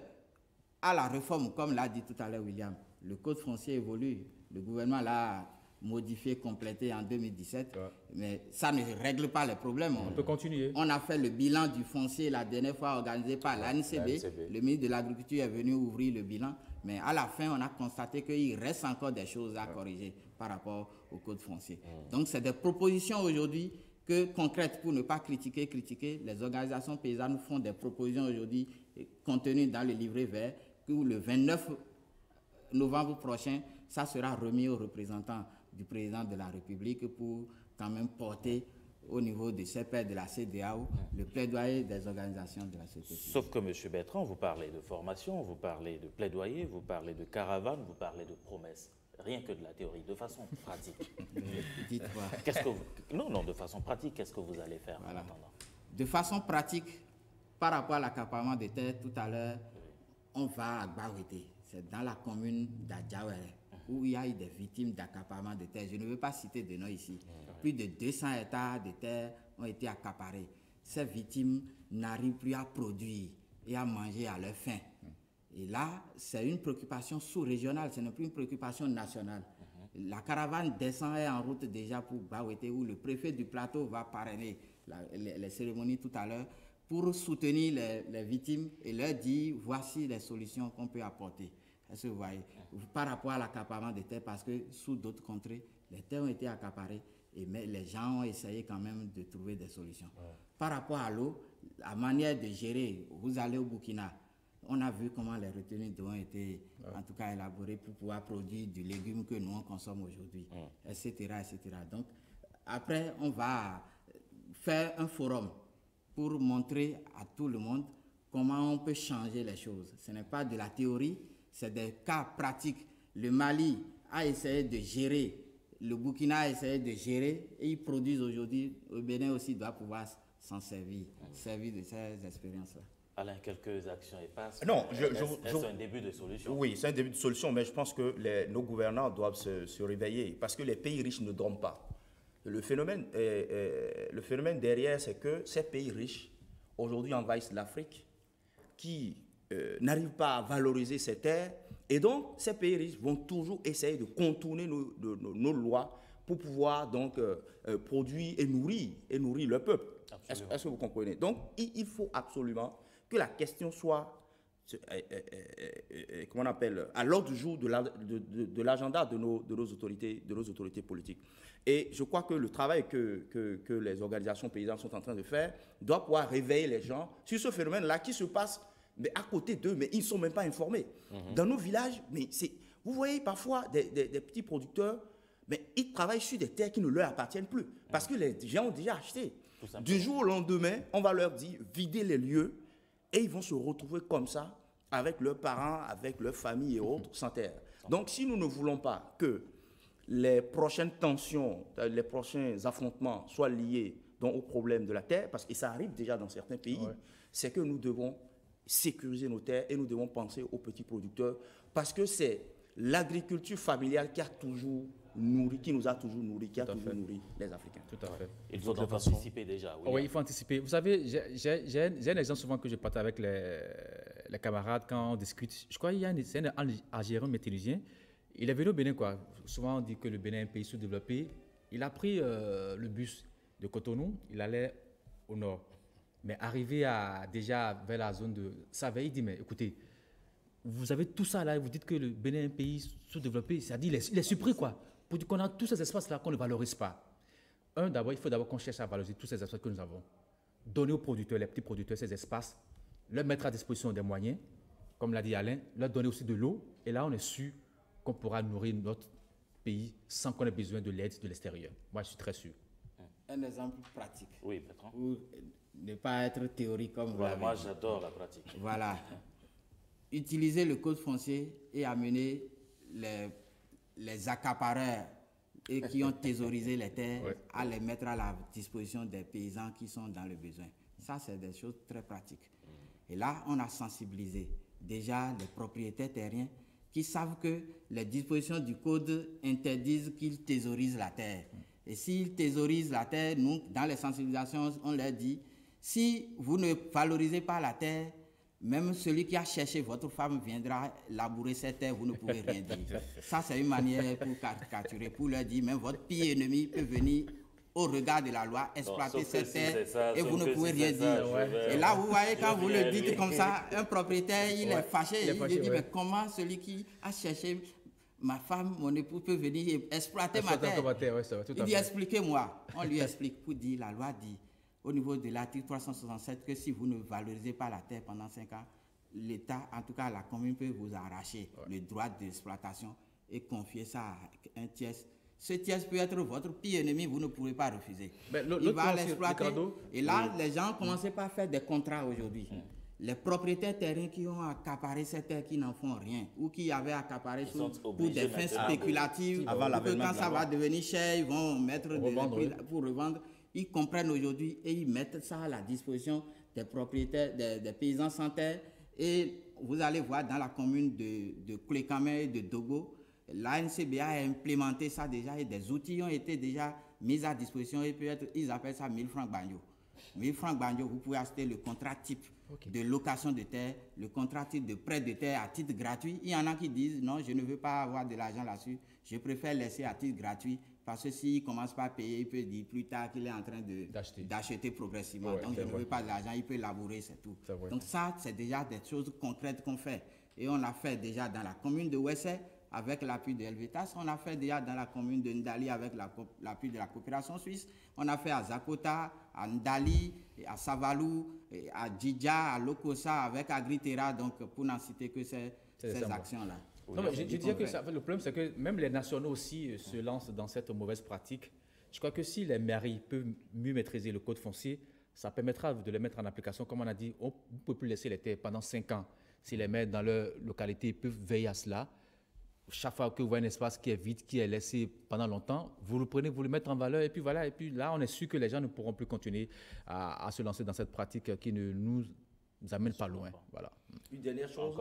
à la réforme, comme l'a dit tout à l'heure William, le code foncier évolue, le gouvernement l'a modifié, complété en 2017, mais ça ne règle pas les problèmes. On peut continuer. On a fait le bilan du foncier la dernière fois organisé par l'ANCB. Le ministre de l'Agriculture est venu ouvrir le bilan, mais à la fin, on a constaté qu'il reste encore des choses à corriger par rapport au code foncier. Donc, c'est des propositions aujourd'hui concrètes pour ne pas critiquer. Les organisations paysannes font des propositions aujourd'hui contenues dans le livret vert, où le 29 novembre prochain, ça sera remis aux représentants du président de la République pour quand même porter au niveau de ces pairs de la CEDEAO le plaidoyer des organisations de la société civile. Sauf que M. Bertrand, vous parlez de formation, vous parlez de plaidoyer, vous parlez de caravane, vous parlez de promesses. Rien que de la théorie, de façon pratique. Dites-moi. Non, de façon pratique, qu'est-ce que vous allez faire en attendant? De façon pratique, par rapport à l'accaparement des terres, tout à l'heure, on va à Gbaouété. C'est dans la commune d'Adjawere, où il y a eu des victimes d'accaparement de terres. Je ne veux pas citer de nom ici. Plus de 200 hectares de terres ont été accaparés. Ces victimes n'arrivent plus à produire et à manger à leur faim. Et là, c'est une préoccupation sous-régionale, ce n'est plus une préoccupation nationale. La caravane descend et en route déjà pour Gbaouété, où le préfet du plateau va parrainer les cérémonies tout à l'heure pour soutenir les victimes et leur dire voici les solutions qu'on peut apporter. Est-ce que vous voyez? Par rapport à l'accaparement des terres, parce que sous d'autres contrées, les terres ont été accaparées, mais les gens ont essayé quand même de trouver des solutions. Par rapport à l'eau, la manière de gérer, vous allez au Burkina, on a vu comment les retenues d'eau ont été en tout cas élaborées pour pouvoir produire du légume que nous on consomme aujourd'hui, etc., etc. Donc, après, on va faire un forum pour montrer à tout le monde comment on peut changer les choses. Ce n'est pas de la théorie, c'est des cas pratiques. Le Mali a essayé de gérer, le Burkina a essayé de gérer, et ils produisent aujourd'hui. Le Bénin aussi doit pouvoir s'en servir de ces expériences-là. Alain, quelques actions et passes. Non, c'est un début de solution. Oui, c'est un début de solution, mais je pense que nos gouvernants doivent se réveiller, parce que les pays riches ne dorment pas. Le phénomène derrière, c'est que ces pays riches, aujourd'hui, envahissent l'Afrique, qui n'arrivent pas à valoriser ces terres, et donc ces pays riches vont toujours essayer de contourner nos lois pour pouvoir donc produire et nourrir le peuple. Est-ce que vous comprenez? Donc, il faut absolument que la question soit, comment on appelle, à l'ordre du jour de l'agenda de nos autorités politiques. Et je crois que le travail que les organisations paysannes sont en train de faire doit pouvoir réveiller les gens sur ce phénomène-là qui se passe mais à côté d'eux, mais ils ne sont même pas informés. Dans nos villages, vous voyez parfois des petits producteurs, mais ils travaillent sur des terres qui ne leur appartiennent plus, parce que les gens ont déjà acheté. Du jour au lendemain, on va leur dire videz les lieux, et ils vont se retrouver comme ça, avec leurs parents, avec leurs familles et autres, sans terre. Donc si nous ne voulons pas que les prochaines tensions, les prochains affrontements soient liés donc, au problème de la terre, parce que ça arrive déjà dans certains pays, c'est que nous devons sécuriser nos terres et nous devons penser aux petits producteurs, parce que c'est l'agriculture familiale qui a toujours nourri, qui nous a toujours nourri, qui a toujours nourri les Africains. Tout à fait. Il faut donc anticiper déjà. Oui, il faut anticiper. Vous savez, j'ai un exemple souvent que je partage avec les camarades quand on discute. Je crois qu'il y a un Algérien, mais tunisien. Il est venu au Bénin, quoi. Souvent, on dit que le Bénin est un pays sous-développé. Il a pris le bus de Cotonou, il allait au nord. Mais arrivé déjà vers la zone de Savaie, il dit, mais écoutez, vous avez tout ça là, vous dites que le Bénin est un pays sous-développé, c'est-à-dire il est surpris quoi, pour dire qu'on a tous ces espaces-là qu'on ne valorise pas. D'abord, il faut d'abord qu'on cherche à valoriser tous ces espaces que nous avons. Donner aux producteurs, les petits producteurs, ces espaces, leur mettre à disposition des moyens, comme l'a dit Alain, leur donner aussi de l'eau, et là on est sûr qu'on pourra nourrir notre pays sans qu'on ait besoin de l'aide de l'extérieur. Moi, je suis très sûr. Un exemple pratique. Oui, Bertrand. Pour ne pas être théorique comme vous l'avez dit. Moi, j'adore la pratique. Voilà. Utiliser le code foncier et amener les accapareurs et qui ont thésaurisé les terres à les mettre à la disposition des paysans qui sont dans le besoin. Ça, c'est des choses très pratiques. Et là, on a sensibilisé déjà les propriétaires terriens qui savent que les dispositions du code interdisent qu'ils thésaurisent la terre. Et s'ils thésaurisent la terre, nous, dans les sensibilisations, on leur dit, si vous ne valorisez pas la terre, même celui qui a cherché votre femme viendra labourer cette terre, vous ne pouvez rien dire. Ça, c'est une manière pour caricaturer, pour leur dire, même votre pire ennemi peut venir au regard de la loi, exploiter cette terre et vous ne pouvez rien dire. Et là, vous voyez, quand vous le dites comme ça, un propriétaire, il est fâché. Il dit, mais comment celui qui a cherché ma femme, mon époux peut venir exploiter ma terre? Il dit, expliquez-moi. On lui explique pour dire, la loi dit, au niveau de l'article 367, que si vous ne valorisez pas la terre pendant 5 ans, l'État, en tout cas la commune, peut vous arracher le droit d'exploitation et confier ça à un tiers. Ce tiers peut être votre pire ennemi, vous ne pourrez pas refuser. Il va l'exploiter. Et là, les gens commencent par faire des contrats aujourd'hui. Les propriétaires terriens qui ont accaparé ces terres qui n'en font rien ou qui avaient accaparé pour des fins spéculatives, quand ça va devenir cher, ils vont mettre pour revendre. Ils comprennent aujourd'hui et ils mettent ça à la disposition des propriétaires, des paysans sans terre. Et vous allez voir dans la commune de Koulékamé et de Dogo, l'ANCBA a implémenté ça déjà et des outils ont été déjà mis à disposition et peut-être ils appellent ça 1000 francs Banjo. 1000 francs Banjo, vous pouvez acheter le contrat type de location de terre, le contrat type de prêt de terre à titre gratuit. Il y en a qui disent non, je ne veux pas avoir de l'argent là-dessus, je préfère laisser à titre gratuit parce que s'il ne commence pas à payer, il peut dire plus tard qu'il est en train d'acheter progressivement. Donc je ne veux pas de l'argent, il peut labourer, c'est tout. Donc ça, c'est déjà des choses concrètes qu'on fait. Et on l'a fait déjà dans la commune de Ouessé, avec l'appui de Helvetas. On a fait déjà dans la commune de Ndali avec l'appui de la coopération suisse. On a fait à Zakota, à Ndali, à Savalou, à Djidja, à Lokosa avec Agritera, donc pour n'en citer que ces actions-là. Non, mais je disais que le problème, c'est que même les nationaux aussi se lancent dans cette mauvaise pratique. Je crois que si les mairies peuvent mieux maîtriser le code foncier, ça permettra de les mettre en application. Comme on a dit, on ne peut plus laisser les terres pendant 5 ans. Si les maires dans leur localité peuvent veiller à cela, chaque fois que vous voyez un espace qui est vide, qui est laissé pendant longtemps, vous le prenez, vous le mettez en valeur, et puis voilà. Et puis là, on est sûr que les gens ne pourront plus continuer à se lancer dans cette pratique qui ne nous amène pas loin. Voilà. Une dernière chose,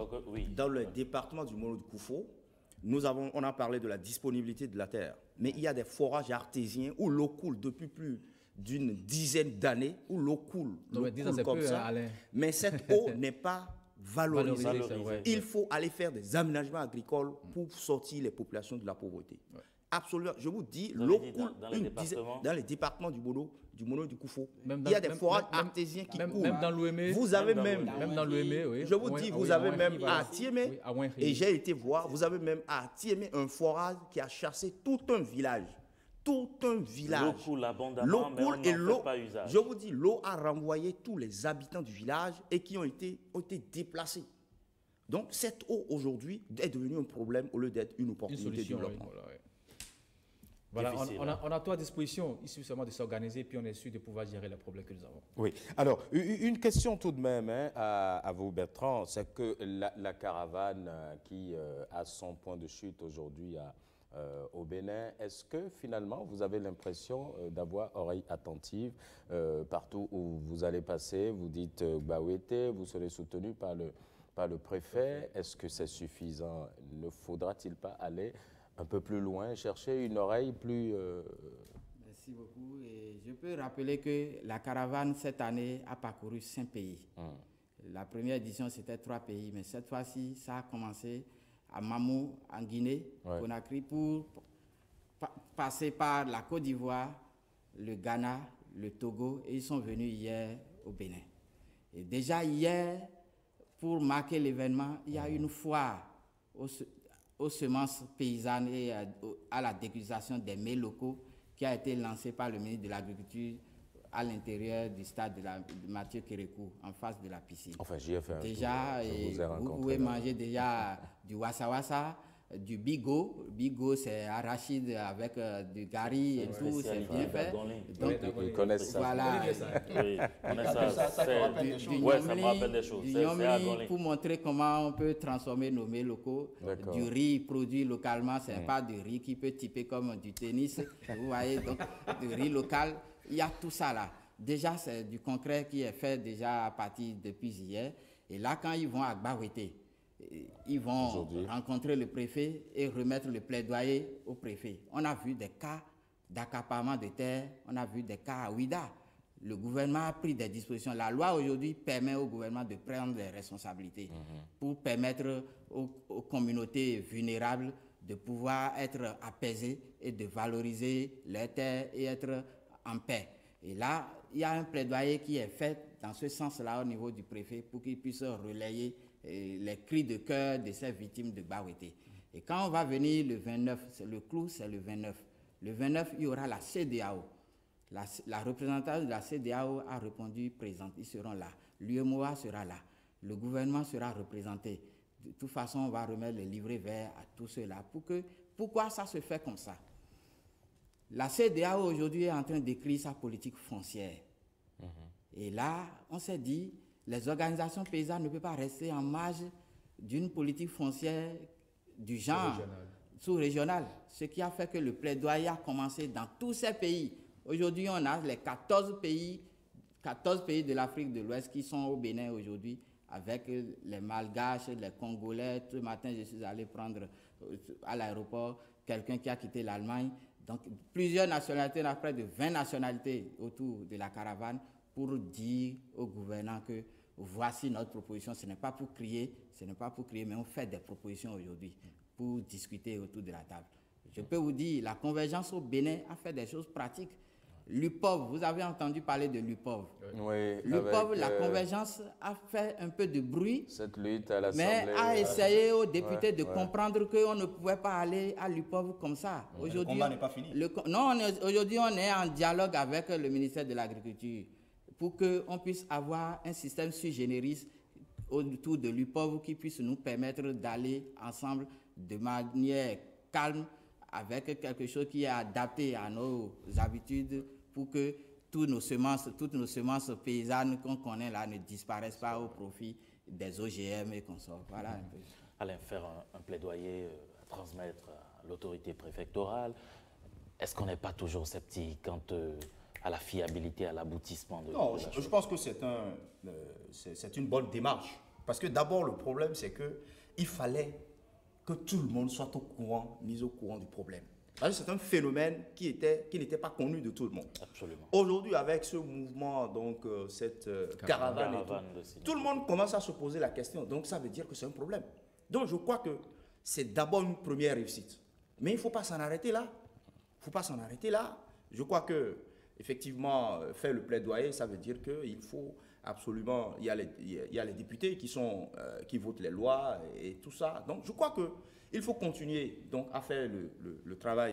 dans le département du Mono de Koufo, on a parlé de la disponibilité de la terre, mais il y a des forages artésiens où l'eau coule depuis plus d'une dizaine d'années, où l'eau coule comme ça, mais cette eau n'est pas valorisée. Il faut aller faire des aménagements agricoles pour sortir les populations de la pauvreté. Absolument. Je vous dis, l'eau coule dans les départements du Mono du Koufo. Il y a des forages artésiens qui coulent. Même dans l'OME. Vous avez même dans l'OME, oui. Je vous dis, vous avez même à Tiémé, et j'ai été voir, vous avez même à Tiémé un forage qui a chassé tout un village. Tout un village. L'eau coule abondamment, mais on n'en fait pas usage. Je vous dis, l'eau a renvoyé tous les habitants du village et qui ont été déplacés. Donc, cette eau, aujourd'hui, est devenue un problème au lieu d'être une opportunité de développement. Voilà, on a tout à disposition. Il suffit seulement de s'organiser, puis on est sûr de pouvoir gérer les problèmes que nous avons. Oui. Alors, une question tout de même à vous, Bertrand, c'est que la caravane qui a son point de chute aujourd'hui au Bénin, est-ce que finalement vous avez l'impression d'avoir oreille attentive partout où vous allez passer? Vous dites Gbawete, vous serez soutenu par le préfet. Est-ce que c'est suffisant? Ne faudra-t-il pas aller un peu plus loin, chercher une oreille plus... Merci beaucoup. Et je peux rappeler que la caravane, cette année, a parcouru 5 pays. La première édition, c'était 3 pays, mais cette fois-ci, ça a commencé à Mamou, en Guinée, Conakry, pour passer par la Côte d'Ivoire, le Ghana, le Togo, et ils sont venus hier au Bénin. Et déjà hier, pour marquer l'événement, il y a une foire aux semences paysannes et à la dégustation des mets locaux qui a été lancée par le ministre de l'Agriculture à l'intérieur du stade de Mathieu Kérékou, en face de la piscine. Enfin, j'y ai fait un déjà, tour. Vous pouvez manger déjà du wassa-wassa, du bigo. Bigo, c'est arachide avec du gari et tout, c'est bien fait. Donc, ils connaissent ça. Voilà. Oui, ça me rappelle des choses. Du yomli, pour montrer comment on peut transformer nos mets locaux. Du riz produit localement, ce n'est pas du riz qui peut typer comme du tennis. Vous voyez, donc du riz local. Il y a tout ça là. Déjà, c'est du concret qui est fait déjà à partir depuis hier. Et là, quand ils vont à Gbawete, ils vont rencontrer le préfet et remettre le plaidoyer au préfet. On a vu des cas d'accaparement de terre, on a vu des cas à Ouida. Le gouvernement a pris des dispositions. La loi aujourd'hui permet au gouvernement de prendre des responsabilités pour permettre aux communautés vulnérables de pouvoir être apaisées et de valoriser leurs terres et être en paix. Et là, il y a un plaidoyer qui est fait dans ce sens-là au niveau du préfet pour qu'il puisse relayer les cris de cœur de ces victimes de Gbawete. Et quand on va venir le 29, le clou c'est le 29. Le 29, il y aura la CEDEAO. La représentante de la CEDEAO a répondu présente, ils seront là. L'UEMOA sera là. Le gouvernement sera représenté. De toute façon, on va remettre les livrets verts à tous ceux-là. Pourquoi ça se fait comme ça? La CEDEAO aujourd'hui est en train d'écrire sa politique foncière. Et là, on s'est dit, les organisations paysannes ne peuvent pas rester en marge d'une politique foncière du genre sous-régional. Ce qui a fait que le plaidoyer a commencé dans tous ces pays. Aujourd'hui, on a les 14 pays de l'Afrique de l'Ouest qui sont au Bénin aujourd'hui, avec les Malgaches, les Congolais. Ce matin, je suis allé prendre à l'aéroport quelqu'un qui a quitté l'Allemagne. Donc, plusieurs nationalités, on a près de 20 nationalités autour de la caravane pour dire aux gouvernants que voici notre proposition. Ce n'est pas pour crier, mais on fait des propositions aujourd'hui pour discuter autour de la table. Je peux vous dire, la convergence au Bénin a fait des choses pratiques. L'UPOV, vous avez entendu parler de l'UPOV. Oui, l'UPOV, la convergence a fait un peu de bruit, cette lutte à l'Assemblée, mais a essayé aux députés de comprendre qu'on ne pouvait pas aller à l'UPOV comme ça. Le combat n'est pas fini. Aujourd'hui, on est en dialogue avec le ministère de l'Agriculture pour qu'on puisse avoir un système sui generis autour de l'UPOV qui puisse nous permettre d'aller ensemble de manière calme avec quelque chose qui est adapté à nos habitudes pour que toutes nos semences paysannes qu'on connaît là ne disparaissent pas au profit des OGM et consorts. Voilà un peu. Alain, faire un plaidoyer à transmettre à l'autorité préfectorale. Est-ce qu'on n'est pas toujours sceptique quant à la fiabilité, à l'aboutissement de Non, la chose? je pense que c'est une bonne démarche. Parce que d'abord, le problème, c'est qu'il fallait que tout le monde soit mis au courant du problème. C'est un phénomène qui n'était pas connu de tout le monde. Absolument. Aujourd'hui, avec ce mouvement, donc cette caravane tout le monde commence à se poser la question. Donc, ça veut dire que c'est un problème. Donc, je crois que c'est d'abord une première réussite. Mais il ne faut pas s'en arrêter là. Je crois que, effectivement, faire le plaidoyer, ça veut dire qu'il faut absolument... Il y a les députés qui votent les lois et tout ça. Donc, je crois qu'il faut continuer donc, à faire le travail.